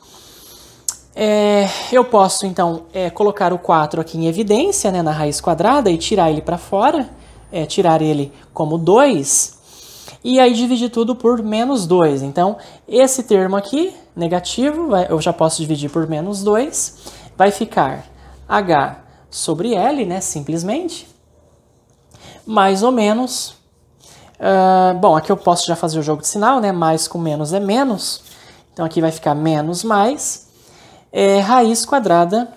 Eu posso, então, colocar o 4 aqui em evidência, né, na raiz quadrada e tirar ele para fora. Tirar ele como 2. e aí dividir tudo por menos 2. Então, esse termo aqui, negativo, eu já posso dividir por menos 2, vai ficar H sobre L, né, simplesmente, mais ou menos, bom, aqui eu posso já fazer o jogo de sinal, né, mais com menos é menos, então aqui vai ficar menos mais, raiz quadrada,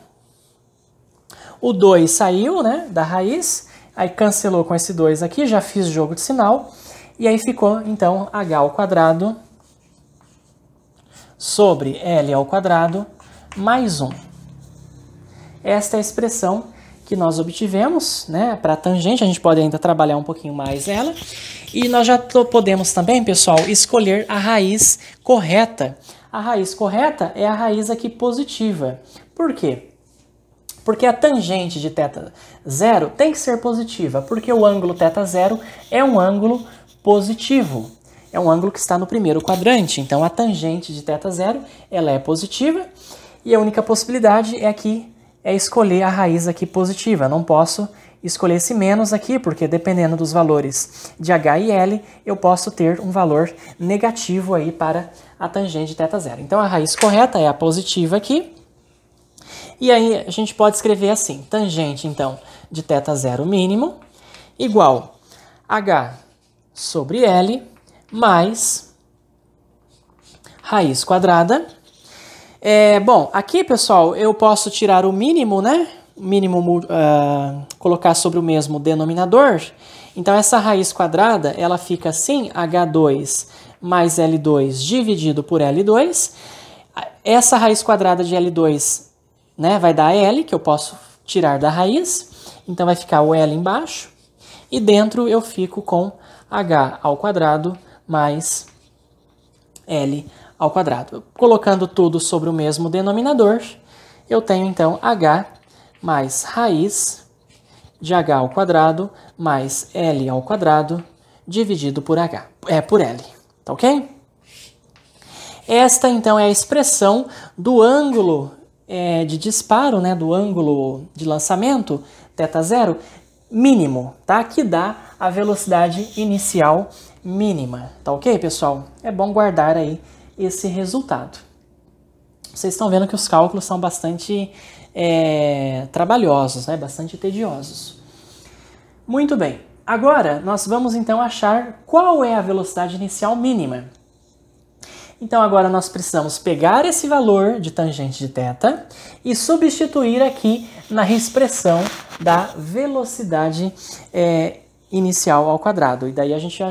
o 2 saiu, né, da raiz, aí cancelou com esse 2 aqui, já fiz jogo de sinal, e aí ficou, então, H ao quadrado sobre L ao quadrado mais 1. Esta é a expressão que nós obtivemos, né, para a tangente. A gente pode ainda trabalhar um pouquinho mais ela. E nós já podemos também, pessoal, escolher a raiz correta. A raiz correta é a raiz aqui positiva. Por quê? Porque a tangente de θ zero tem que ser positiva, porque o ângulo θ zero é um ângulo positivo. É um ângulo que está no primeiro quadrante, então a tangente de θ zero ela é positiva e a única possibilidade é escolher a raiz aqui positiva. Não posso escolher esse menos aqui, porque dependendo dos valores de h e l, eu posso ter um valor negativo aí para a tangente de θ zero. Então a raiz correta é a positiva aqui. E aí a gente pode escrever assim, tangente então de θ zero mínimo igual h sobre l mais raiz quadrada. Bom, aqui, pessoal, eu posso tirar o mínimo, né? Mínimo, colocar sobre o mesmo denominador. Então, essa raiz quadrada, ela fica assim, h2 mais L2 dividido por L2. Essa raiz quadrada de L2, né, vai dar L, que eu posso tirar da raiz. Então, vai ficar o L embaixo. E dentro eu fico com h ao quadrado mais L ao quadrado. Colocando tudo sobre o mesmo denominador, eu tenho então h mais raiz de h ao quadrado mais L ao quadrado dividido por por L. Tá ok? Esta então é a expressão do ângulo de disparo, né, do ângulo de lançamento, θ zero, mínimo, tá? Que dá a velocidade inicial mínima, tá ok, pessoal? É bom guardar aí esse resultado. Vocês estão vendo que os cálculos são bastante trabalhosos, né? Bastante tediosos. Muito bem. Agora, nós vamos então achar qual é a velocidade inicial mínima. Então, agora nós precisamos pegar esse valor de tangente de θ e substituir aqui na expressão da velocidade inicial ao quadrado. E daí a gente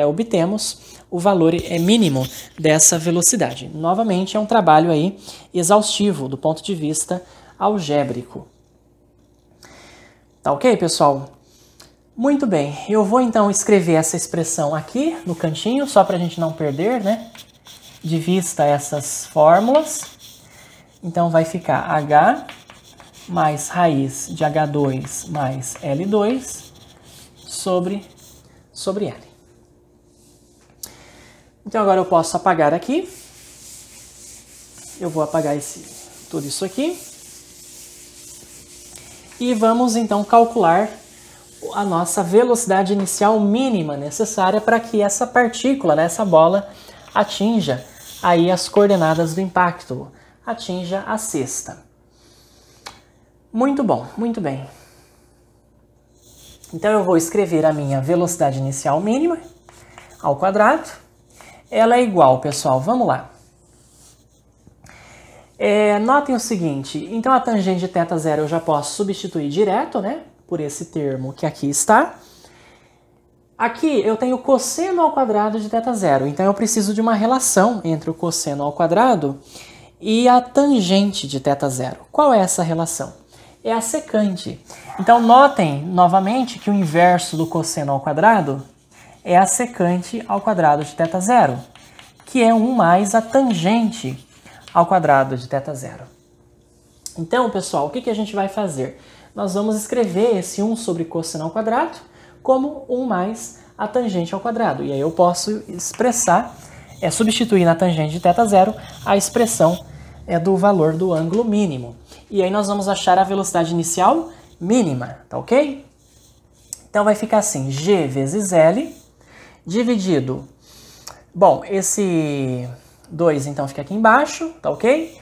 obtemos o valor mínimo dessa velocidade. Novamente, é um trabalho aí exaustivo do ponto de vista algébrico. Tá ok, pessoal? Muito bem, eu vou então escrever essa expressão aqui no cantinho, só para a gente não perder, né, de vista essas fórmulas. Então vai ficar h mais raiz de h2 mais L2 sobre L. Então agora eu posso apagar aqui. Eu vou apagar tudo isso aqui. E vamos então calcular a nossa velocidade inicial mínima necessária para que essa partícula, né, essa bola, atinja aí as coordenadas do impacto, atinja a cesta. Muito bom, muito bem. Então eu vou escrever a minha velocidade inicial mínima ao quadrado. Ela é igual, pessoal, vamos lá. Notem o seguinte, então a tangente de θ zero eu já posso substituir direto, né, por esse termo que aqui está. Aqui eu tenho cosseno ao quadrado de θ zero, então eu preciso de uma relação entre o cosseno ao quadrado e a tangente de θ zero. Qual é essa relação? É a secante. Então notem novamente que o inverso do cosseno ao quadrado é a secante ao quadrado de θ zero, que é 1 mais a tangente ao quadrado de θ zero. Então, pessoal, o que a gente vai fazer? Nós vamos escrever esse 1 sobre cosseno ao quadrado como 1 mais a tangente ao quadrado. E aí eu posso expressar, substituir na tangente de θ zero a expressão do valor do ângulo mínimo. E aí nós vamos achar a velocidade inicial mínima, tá ok? Então vai ficar assim, g vezes L dividido. Bom, esse 2 então fica aqui embaixo, tá ok?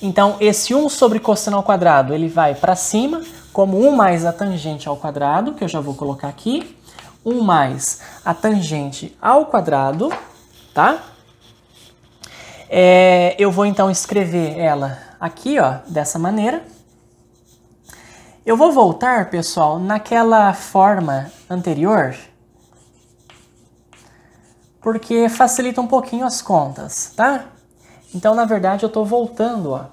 Então, esse 1 sobre cosseno ao quadrado, ele vai para cima, como 1 mais a tangente ao quadrado, que eu já vou colocar aqui. 1 mais a tangente ao quadrado, tá? Eu vou então escrever ela aqui, ó, dessa maneira. Eu vou voltar, pessoal, naquela forma anterior, porque facilita um pouquinho as contas, tá? Então, na verdade, eu estou voltando, ó.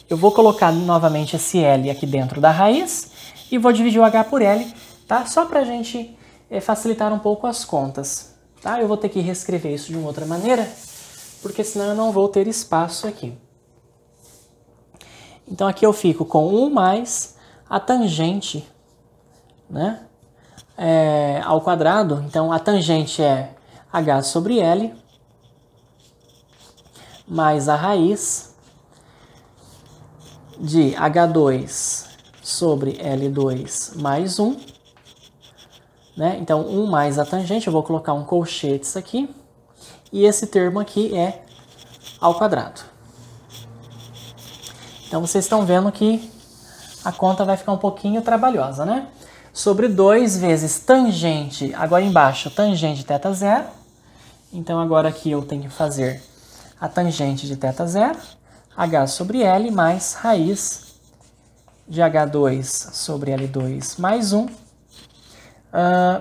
Eu vou colocar novamente esse L aqui dentro da raiz e vou dividir o H por L, tá? Só para a gente facilitar um pouco as contas, tá? Eu vou ter que reescrever isso de uma outra maneira, porque senão eu não vou ter espaço aqui. Então, aqui eu fico com 1 mais a tangente, né? Ao quadrado. Então, a tangente é H sobre L, mais a raiz de H2 sobre L2 mais 1. Né? Então, 1 mais a tangente, eu vou colocar um colchetes aqui. E esse termo aqui é ao quadrado. Então, vocês estão vendo que a conta vai ficar um pouquinho trabalhosa, né? Sobre 2 vezes tangente, agora embaixo, tangente de θ zero. Então, agora aqui eu tenho que fazer a tangente de θ zero, H sobre L, mais raiz de H2 sobre L2 mais 1,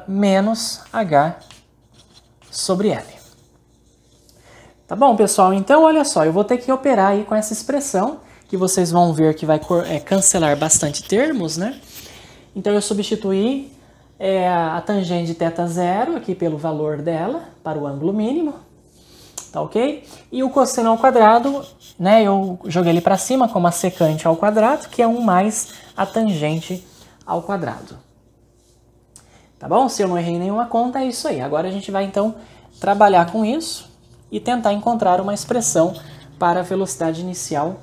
menos H sobre L. Tá bom, pessoal? Então, olha só, eu vou ter que operar aí com essa expressão, que vocês vão ver que vai cancelar bastante termos, né? Então, eu substituí a tangente de θ zero aqui pelo valor dela, para o ângulo mínimo, tá ok? E o cosseno ao quadrado, né, eu joguei ele para cima como a secante ao quadrado, que é 1 mais a tangente ao quadrado. Tá bom? Se eu não errei nenhuma conta, é isso aí. Agora a gente vai, então, trabalhar com isso e tentar encontrar uma expressão para a velocidade inicial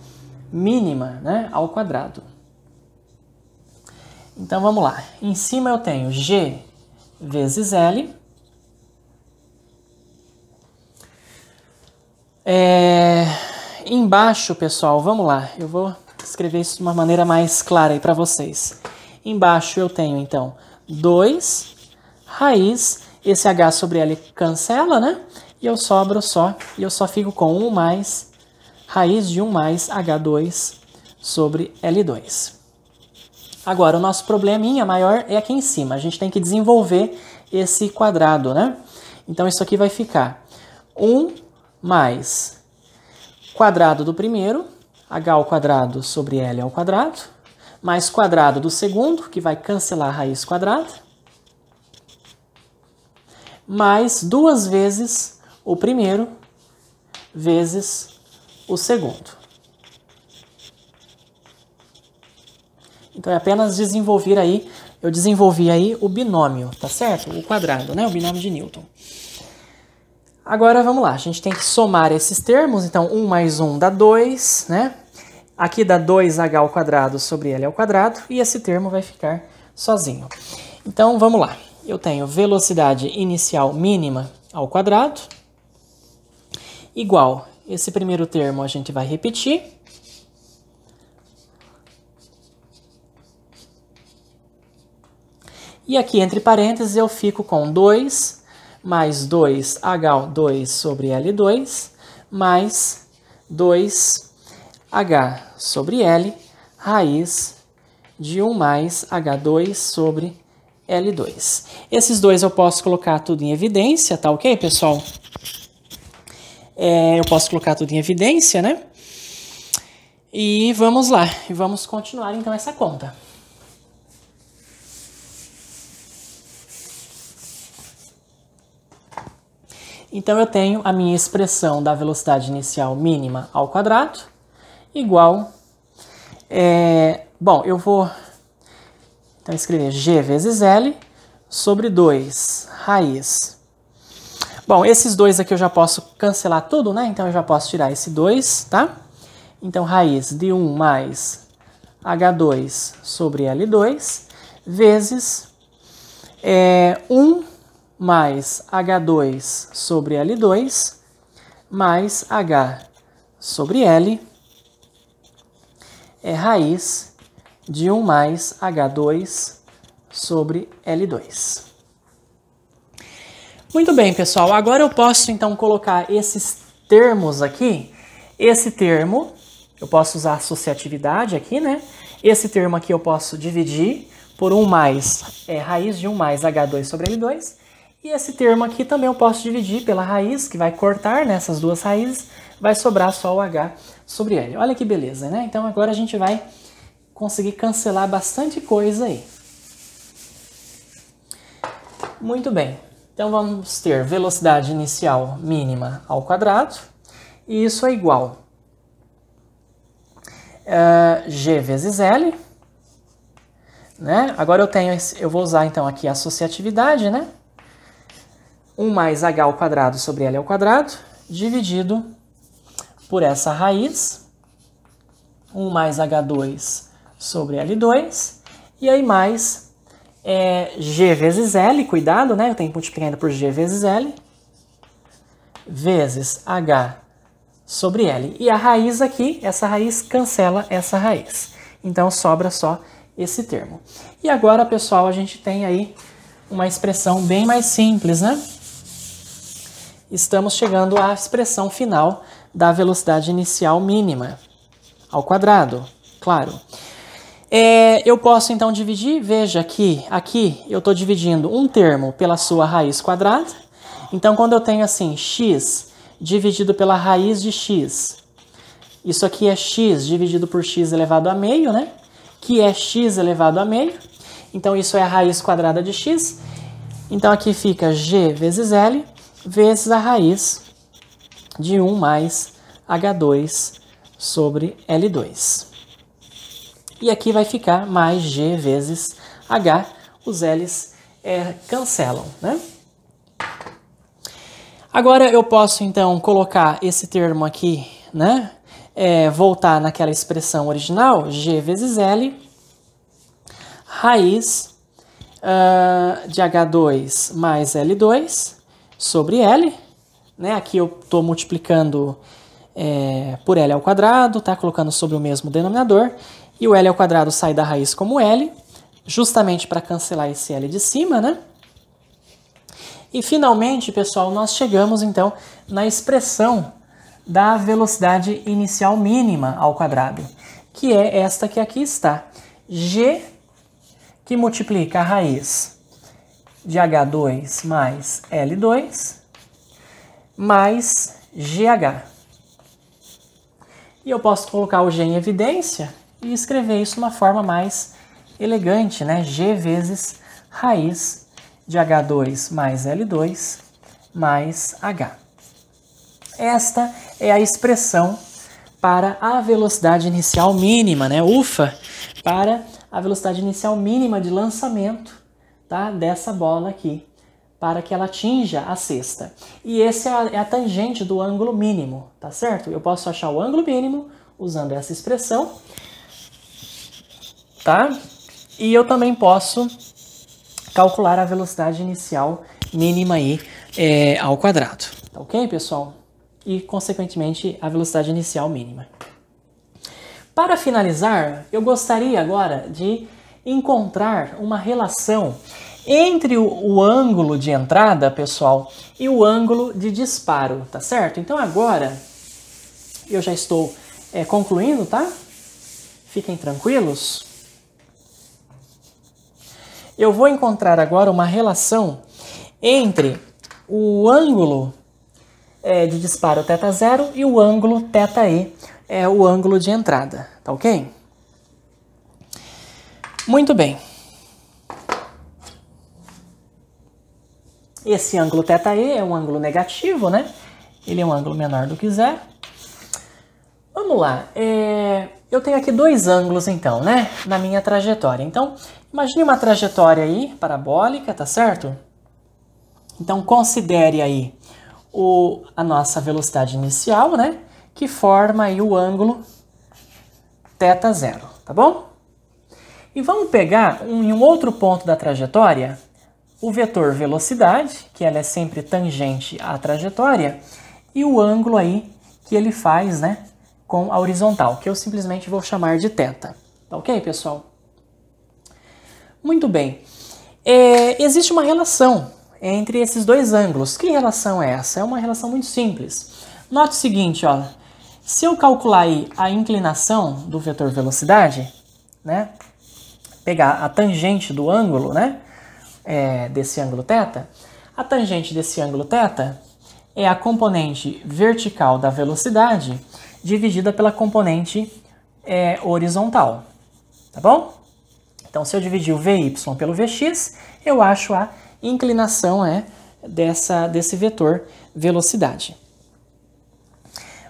mínima, né, ao quadrado. Então, vamos lá. Em cima eu tenho G vezes L. Embaixo, pessoal, vamos lá. Eu vou escrever isso de uma maneira mais clara aí para vocês. Embaixo eu tenho, então, 2 raiz. Esse H sobre L cancela, né? E eu só fico com 1 mais raiz de 1 mais H2 sobre L2. Agora, o nosso probleminha maior é aqui em cima. A gente tem que desenvolver esse quadrado, né? Então, isso aqui vai ficar 1 mais quadrado do primeiro, H ao quadrado sobre L ao quadrado, mais quadrado do segundo, que vai cancelar a raiz quadrada, mais 2 vezes o primeiro vezes o segundo. Então, é apenas desenvolver aí, eu desenvolvi aí o binômio, tá certo? O quadrado, né? O binômio de Newton. Agora, vamos lá. A gente tem que somar esses termos. Então, 1 mais 1 dá 2, né? Aqui dá 2H ao quadrado sobre L ao quadrado. E esse termo vai ficar sozinho. Então, vamos lá. Eu tenho velocidade inicial mínima ao quadrado. Igual, esse primeiro termo a gente vai repetir. E aqui, entre parênteses, eu fico com 2 mais 2H2 sobre L2, mais 2H sobre L, raiz de 1 mais H2 sobre L2. Esses dois eu posso colocar tudo em evidência, tá ok, pessoal? Eu posso colocar tudo em evidência, né? E vamos lá, e vamos continuar então essa conta. Então, eu tenho a minha expressão da velocidade inicial mínima ao quadrado, igual... bom, eu vou então escrever G vezes L sobre 2 raiz. Bom, esses dois aqui eu já posso cancelar tudo, né? Então, eu já posso tirar esse 2, tá? Então, raiz de 1 mais H2 sobre L2. vezes 1 mais H2 sobre L2 mais H sobre L é raiz de 1 mais H2 sobre L2. Muito bem, pessoal. Agora eu posso, então, colocar esses termos aqui. Esse termo, eu posso usar associatividade aqui, né? Esse termo aqui eu posso dividir por 1 mais, raiz de 1 mais H2 sobre L2. E esse termo aqui também eu posso dividir pela raiz, que vai cortar nessas duas raízes, vai sobrar só o H sobre L. Olha que beleza, né? Então agora a gente vai conseguir cancelar bastante coisa aí. Muito bem. Então vamos ter velocidade inicial mínima ao quadrado, e isso é igual a G vezes L, né? Agora eu vou usar então aqui a associatividade, né? 1 mais H ao quadrado sobre L ao quadrado, dividido por essa raiz, 1 mais H2 sobre L2, e aí mais G vezes L, cuidado, né? Eu tenho que multiplicar ainda por G vezes L, vezes H sobre L. E a raiz aqui, essa raiz cancela essa raiz. Então sobra só esse termo. E agora, pessoal, a gente tem aí uma expressão bem mais simples, né? Estamos chegando à expressão final da velocidade inicial mínima ao quadrado, claro. Eu posso então dividir, veja que aqui eu estou dividindo um termo pela sua raiz quadrada. Então quando eu tenho assim x dividido pela raiz de x, isso aqui é x dividido por x elevado a meio, né? Que é x elevado a meio. Então isso é a raiz quadrada de x. Então aqui fica g vezes L vezes a raiz de 1 mais H2 sobre L2. E aqui vai ficar mais G vezes H, os L's cancelam, né? Agora eu posso então colocar esse termo aqui, né? Voltar naquela expressão original, G vezes L, raiz de H2 mais L2 sobre L, né? Aqui eu estou multiplicando por L ao quadrado, tá? Colocando sobre o mesmo denominador. E o L ao quadrado sai da raiz como L, justamente para cancelar esse L de cima, né? E finalmente, pessoal, nós chegamos então na expressão da velocidade inicial mínima ao quadrado, que é esta que aqui está. G, que multiplica a raiz de H2 mais L2, mais GH. E eu posso colocar o G em evidência e escrever isso de uma forma mais elegante, né? G vezes raiz de H2 mais L2 mais H. Esta é a expressão para a velocidade inicial mínima, né? UFA, para a velocidade inicial mínima de lançamento, tá? Dessa bola aqui, para que ela atinja a cesta. E esse é a tangente do ângulo mínimo, tá certo? Eu posso achar o ângulo mínimo usando essa expressão, tá? E eu também posso calcular a velocidade inicial mínima aí ao quadrado, tá ok, pessoal? E, consequentemente, a velocidade inicial mínima. Para finalizar, eu gostaria agora de encontrar uma relação entre o ângulo de entrada, pessoal, e o ângulo de disparo, tá certo? Então agora eu já estou concluindo, tá? Fiquem tranquilos. Eu vou encontrar agora uma relação entre o ângulo de disparo θ0 e o ângulo θe, o ângulo de entrada, tá ok? Muito bem. Esse ângulo θe é um ângulo negativo, né? Ele é um ângulo menor do que zero. Vamos lá. Eu tenho aqui dois ângulos, então, né? Na minha trajetória. Então, imagine uma trajetória aí, parabólica, tá certo? Então, considere aí a nossa velocidade inicial, né? Que forma aí o ângulo θ0, tá bom? E vamos pegar em um outro ponto da trajetória o vetor velocidade, que ela é sempre tangente à trajetória, e o ângulo aí que ele faz, né, com a horizontal, que eu simplesmente vou chamar de θ. Tá ok, pessoal? Muito bem. Existe uma relação entre esses dois ângulos. Que relação é essa? É uma relação muito simples. Note o seguinte, ó. Se eu calcular aí a inclinação do vetor velocidade, né, pegar a tangente do ângulo, né, desse ângulo θ, a tangente desse ângulo θ é a componente vertical da velocidade dividida pela componente horizontal, tá bom? Então, se eu dividir o Vy pelo Vx, eu acho a inclinação desse vetor velocidade.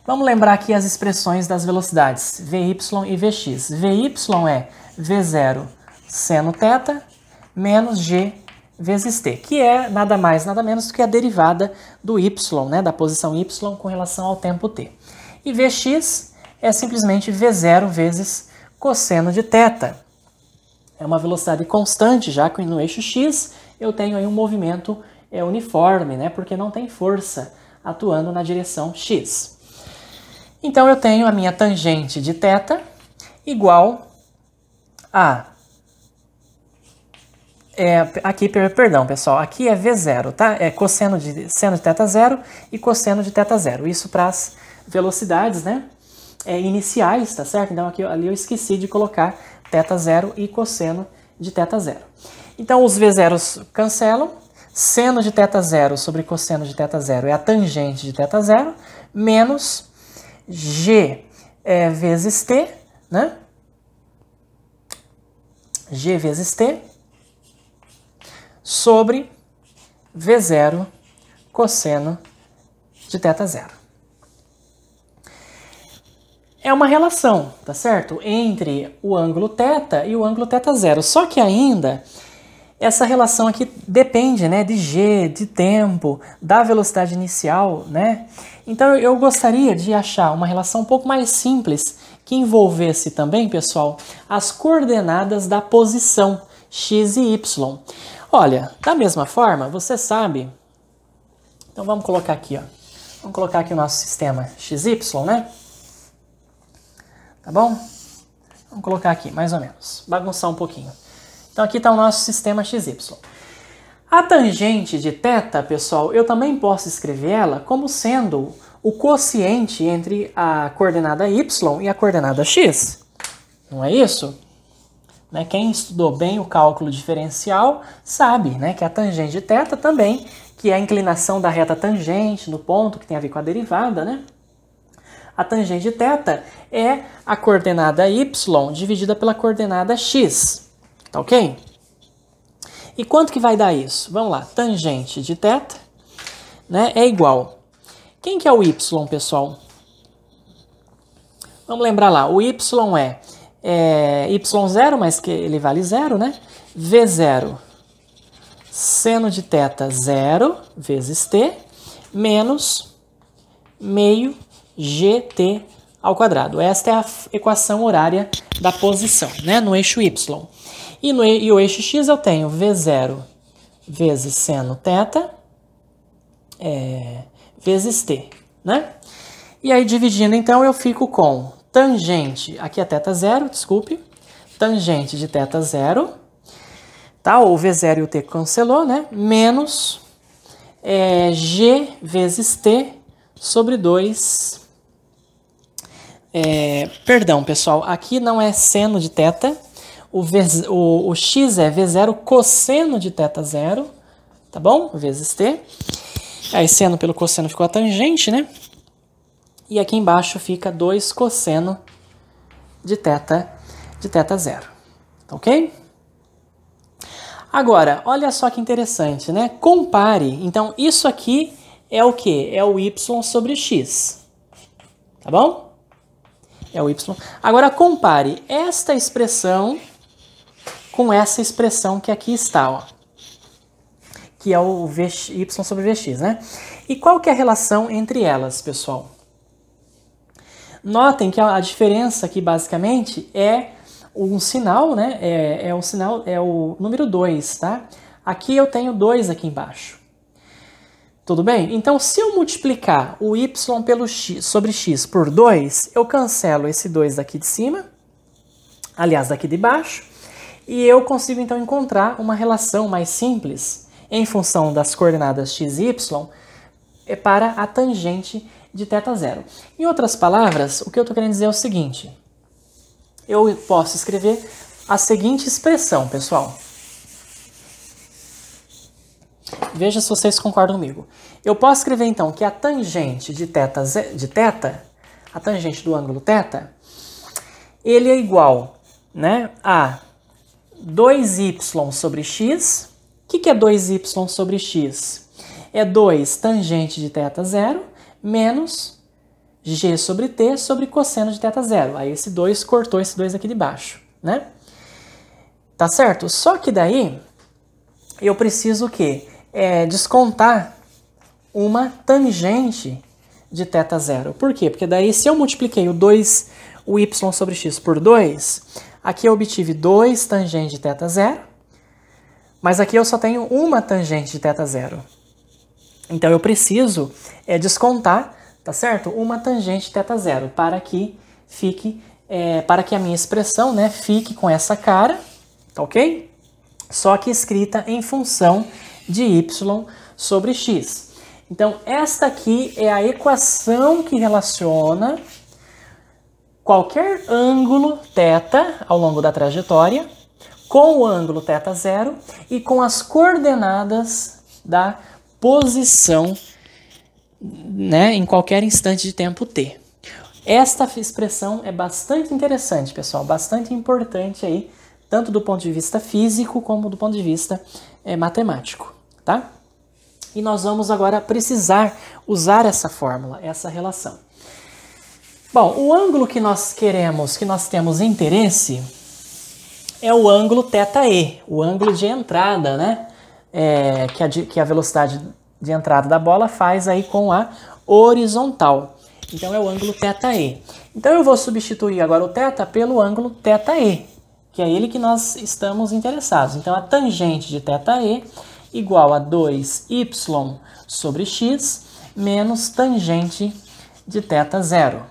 Vamos lembrar aqui as expressões das velocidades, Vy e Vx. Vy é V0 seno θ menos G vezes t, que é nada mais, nada menos do que a derivada do y, né, da posição y com relação ao tempo t. E Vx é simplesmente V0 vezes cosseno de θ. É uma velocidade constante, já que no eixo x eu tenho aí um movimento uniforme, né, porque não tem força atuando na direção x. Então eu tenho a minha tangente de θ igual a... aqui, perdão, pessoal, aqui é V0, tá? É seno de θ 0 e cosseno de θ 0. Isso para as velocidades, né, iniciais, tá certo? Então ali eu esqueci de colocar θ 0 e cosseno de θ 0. Então os V0s cancelam, seno de θ 0 sobre cosseno de θ 0 é a tangente de θ 0, menos G vezes t, né? G vezes t sobre V0 cosseno de θ 0. É uma relação, tá certo? Entre o ângulo θ e o ângulo θ 0. Só que ainda essa relação aqui depende, né, de G, de tempo, da velocidade inicial, né? Então eu gostaria de achar uma relação um pouco mais simples que envolvesse também, pessoal, as coordenadas da posição x e y. Olha, da mesma forma, você sabe... Então vamos colocar aqui, ó. Vamos colocar aqui o nosso sistema XY, né? Tá bom? Vamos colocar aqui, mais ou menos. Bagunçar um pouquinho. Então aqui está o nosso sistema XY. A tangente de θ, pessoal, eu também posso escrever ela como sendo o quociente entre a coordenada y e a coordenada x. Não é isso? Né? Quem estudou bem o cálculo diferencial sabe, né, que a tangente de θ também, que é a inclinação da reta tangente no ponto, que tem a ver com a derivada, né? A tangente de θ é a coordenada y dividida pela coordenada x. Tá ok? E quanto que vai dar isso? Vamos lá. Tangente de θ, né, é igual. Quem que é o y, pessoal? Vamos lembrar lá. O y é y0, mas que ele vale 0, né? V0 seno de θ 0 vezes t menos meio gt ao quadrado. Esta é a equação horária da posição, né, no eixo y. E o eixo x eu tenho V0 vezes seno θ vezes t, né? E aí dividindo, então, eu fico com tangente, aqui é θ 0, desculpe, tangente de θ 0, tá? O V0 e o t cancelou, né? Menos g vezes t sobre 2. Perdão, pessoal, aqui não é seno de θ, o x é V0 cosseno de θ 0, tá bom? Vezes t. Aí seno pelo cosseno ficou a tangente, né? E aqui embaixo fica 2 cosseno de θ 0, tá ok? Agora, olha só que interessante, né? Compare, então isso aqui é o quê? É o y sobre x, tá bom? É o y. Agora compare esta expressão com essa expressão que aqui está, ó, que é o y sobre vx, né? E qual que é a relação entre elas, pessoal? Notem que a diferença aqui, basicamente, é um sinal, né? É o número 2, tá? Aqui eu tenho 2 aqui embaixo. Tudo bem? Então, se eu multiplicar o y pelo x, sobre x por 2, eu cancelo esse 2 daqui de cima, aliás, daqui de baixo, e eu consigo então encontrar uma relação mais simples em função das coordenadas x e y para a tangente de θ0. Em outras palavras, o que eu estou querendo dizer é o seguinte: eu posso escrever a seguinte expressão, pessoal. Veja se vocês concordam comigo. Eu posso escrever então que a tangente de θ, a tangente do ângulo θ, ele é igual, né, a 2y sobre x. O que é 2y sobre x? É 2 tangente de θ0 menos g sobre t sobre cosseno de θ0. Aí esse 2 cortou esse 2 aqui de baixo, né? Tá certo? Só que daí eu preciso o quê? Descontar uma tangente de θ0. Por quê? Porque daí se eu multipliquei o y sobre x por 2, aqui eu obtive 2 tangente de θ0, mas aqui eu só tenho uma tangente de θ0. Então eu preciso descontar, tá certo? Uma tangente de θ0 para que fique, para que a minha expressão, né, fique com essa cara, tá ok? Só que escrita em função de y sobre x. Então esta aqui é a equação que relaciona qualquer ângulo θ ao longo da trajetória com o ângulo θ0 e com as coordenadas da posição, né, em qualquer instante de tempo t. Esta expressão é bastante interessante, pessoal, bastante importante aí, tanto do ponto de vista físico como do ponto de vista matemático, tá? E nós vamos agora precisar usar essa fórmula, essa relação. Bom, o ângulo que nós queremos, que nós temos interesse, é o ângulo θe, o ângulo de entrada, né? Que a velocidade de entrada da bola faz aí com a horizontal. Então é o ângulo θe. Então eu vou substituir agora o θ pelo ângulo θe, que é ele que nós estamos interessados. Então a tangente de θe igual a 2y sobre x menos tangente de θ0.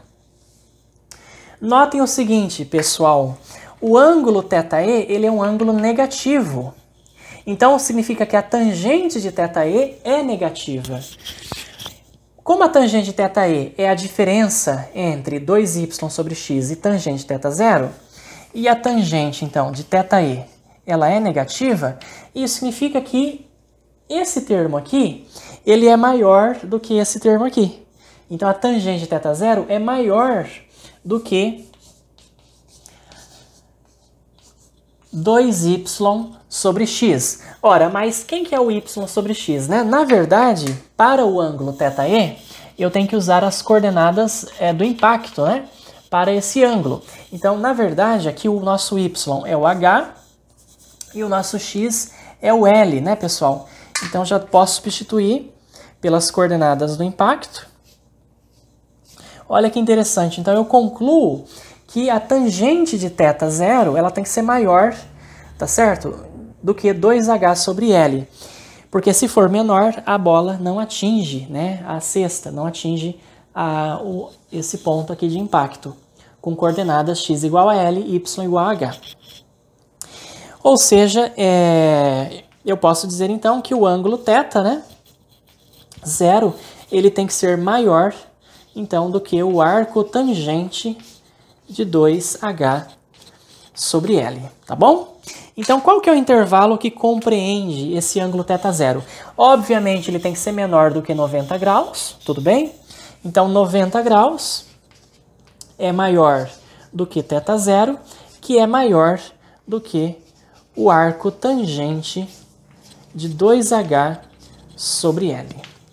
Notem o seguinte, pessoal, o ângulo θe, ele é um ângulo negativo. Então significa que a tangente de θe é negativa. Como a tangente de θe é a diferença entre 2y sobre x e tangente de θ0, e a tangente então de θe ela é negativa, isso significa que esse termo aqui, ele é maior do que esse termo aqui. Então a tangente de θ0 é maior do que 2y sobre x. Ora, mas quem que é o y sobre x, né? Na verdade, para o ângulo θe, eu tenho que usar as coordenadas do impacto, né? Para esse ângulo. Então, na verdade, aqui o nosso y é o h e o nosso x é o L, né, pessoal? Então, já posso substituir pelas coordenadas do impacto. Olha que interessante. Então, eu concluo que a tangente de θ0 ela tem que ser maior, tá certo? Do que 2h sobre L. Porque se for menor, a bola não atinge, né, a cesta, não atinge esse ponto aqui de impacto, com coordenadas x igual a L e y igual a h. Ou seja, eu posso dizer então que o ângulo θ, né, 0, ele tem que ser maior então do que o arco tangente de 2h sobre L, tá bom? Então, qual que é o intervalo que compreende esse ângulo θ0? Obviamente, ele tem que ser menor do que 90 graus, tudo bem? Então, 90 graus é maior do que θ0, que é maior do que o arco tangente de 2h sobre L,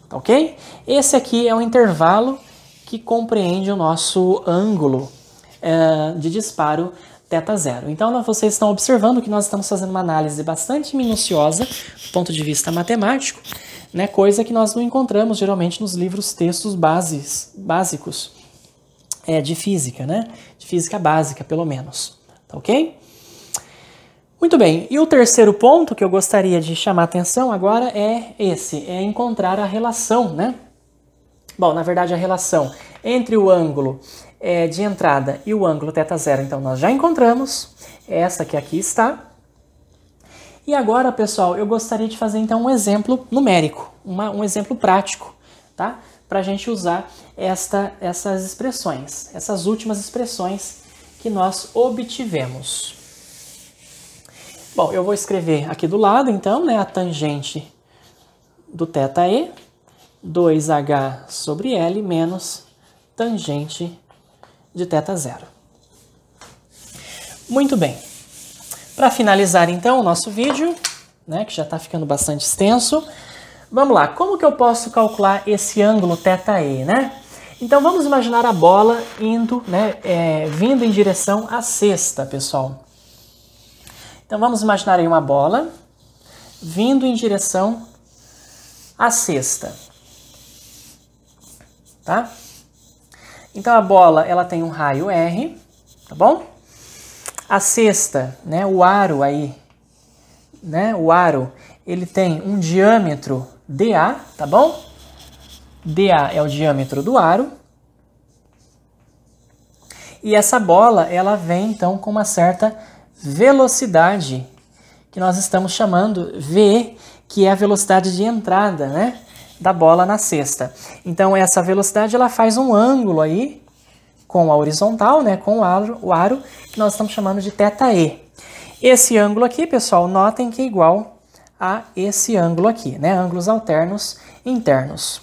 tá ok? Esse aqui é o intervalo que compreende o nosso ângulo de disparo θ0. Então, vocês estão observando que nós estamos fazendo uma análise bastante minuciosa do ponto de vista matemático, né? Coisa que nós não encontramos geralmente nos livros textos básicos de física, né? De física básica, pelo menos, tá ok? Muito bem, e o terceiro ponto que eu gostaria de chamar a atenção agora é esse, é encontrar a relação, né? Bom, na verdade a relação entre o ângulo de entrada e o ângulo θ0, então nós já encontramos, essa que aqui está. E agora, pessoal, eu gostaria de fazer então um exemplo numérico, um exemplo prático, tá? Para a gente usar essas expressões, essas últimas expressões que nós obtivemos. Bom, eu vou escrever aqui do lado, então, né, a tangente do θe, 2h sobre L menos tangente de θ0. Muito bem. Para finalizar, então, o nosso vídeo, né, que já está ficando bastante extenso, vamos lá. Como que eu posso calcular esse ângulo θe, né? Então, vamos imaginar a bola indo, né, vindo em direção à cesta, pessoal. Então, vamos imaginar aí uma bola vindo em direção à cesta. Tá? Então, a bola ela tem um raio R, tá bom? A cesta, né, o aro aí, né, o aro, ele tem um diâmetro dA, tá bom? dA é o diâmetro do aro. E essa bola, ela vem então com uma certa velocidade, que nós estamos chamando V, que é a velocidade de entrada, né, da bola na cesta. Então essa velocidade ela faz um ângulo aí com a horizontal, né, com o aro, que nós estamos chamando de θe. Esse ângulo aqui, pessoal, notem que é igual a esse ângulo aqui, né, ângulos alternos internos.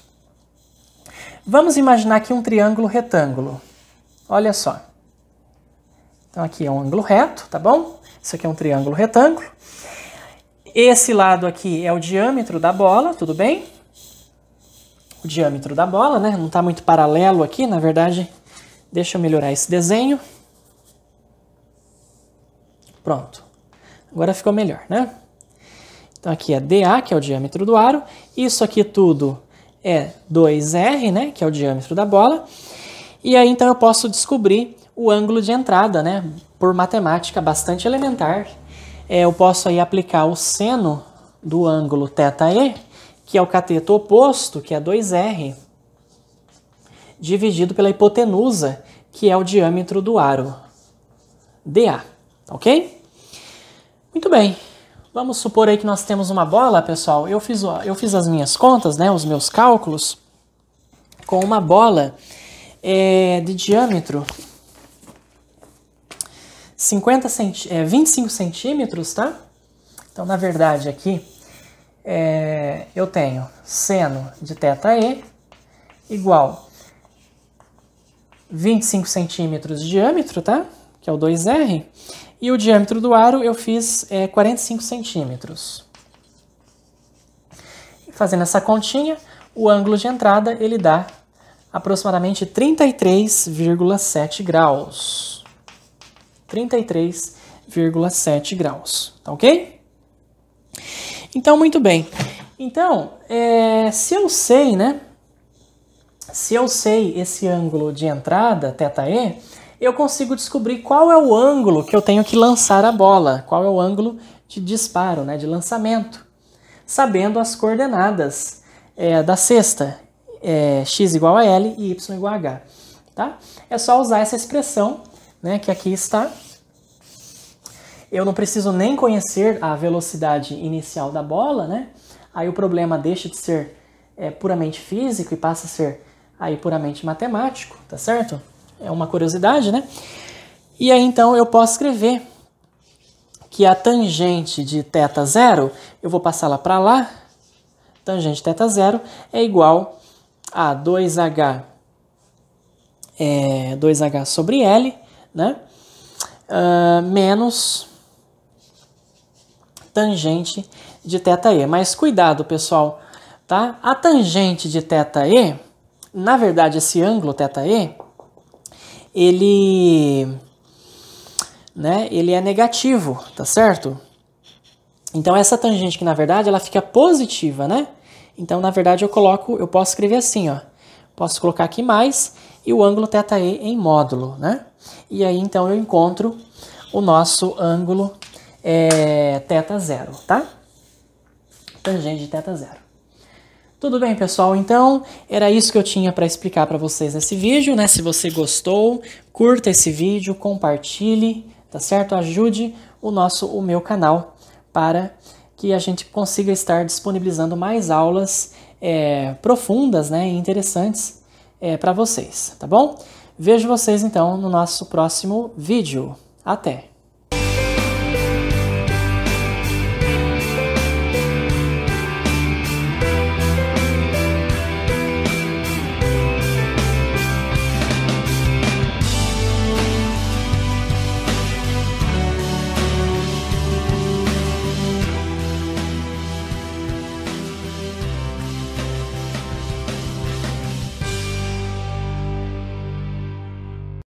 Vamos imaginar aqui um triângulo retângulo. Olha só. Então aqui é um ângulo reto, tá bom? Isso aqui é um triângulo retângulo. Esse lado aqui é o diâmetro da bola, tudo bem? O diâmetro da bola, né? Não está muito paralelo aqui, na verdade. Deixa eu melhorar esse desenho. Pronto. Agora ficou melhor, né? Então aqui é dA, que é o diâmetro do aro. Isso aqui tudo é 2R, né? Que é o diâmetro da bola. E aí então eu posso descobrir o ângulo de entrada, né? Por matemática bastante elementar. Eu posso aí aplicar o seno do ângulo θe, que é o cateto oposto, que é 2R, dividido pela hipotenusa, que é o diâmetro do aro, dA, ok? Muito bem. Vamos supor aí que nós temos uma bola, pessoal. Eu fiz as minhas contas, né? Os meus cálculos, com uma bola de diâmetro 25 centímetros, tá? Então, na verdade, aqui eu tenho seno de θe igual 25 centímetros de diâmetro, tá? Que é o 2R. E o diâmetro do aro eu fiz 45 centímetros. Fazendo essa continha, o ângulo de entrada ele dá aproximadamente 33,7 graus. 33,7 graus, tá ok? Então, muito bem. Então, se eu sei, né? Se eu sei esse ângulo de entrada, θe, eu consigo descobrir qual é o ângulo que eu tenho que lançar a bola, qual é o ângulo de disparo, né, de lançamento, sabendo as coordenadas da cesta, x igual a L e y igual a H. Tá? É só usar essa expressão, né, que aqui está. Eu não preciso nem conhecer a velocidade inicial da bola, né? Aí o problema deixa de ser puramente físico e passa a ser aí puramente matemático, tá certo? É uma curiosidade, né? E aí então eu posso escrever que a tangente de θ0, eu vou passar lá para lá, tangente de θ0 é igual a 2h sobre L, né? Menos tangente de θe. Mas cuidado, pessoal, tá? A tangente de θe, na verdade, esse ângulo θe, ele é negativo, tá certo? Então essa tangente que na verdade ela fica positiva, né? Então na verdade eu posso escrever assim, ó. Posso colocar aqui mais e o ângulo θe em módulo, né? E aí então eu encontro o nosso ângulo θ0, tá? Tangente de θ0. Tudo bem, pessoal? Então, era isso que eu tinha para explicar para vocês nesse vídeo, né? Se você gostou, curta esse vídeo, compartilhe, tá certo? Ajude o meu canal para que a gente consiga estar disponibilizando mais aulas profundas, né, e interessantes para vocês, tá bom? Vejo vocês, então, no nosso próximo vídeo. Até!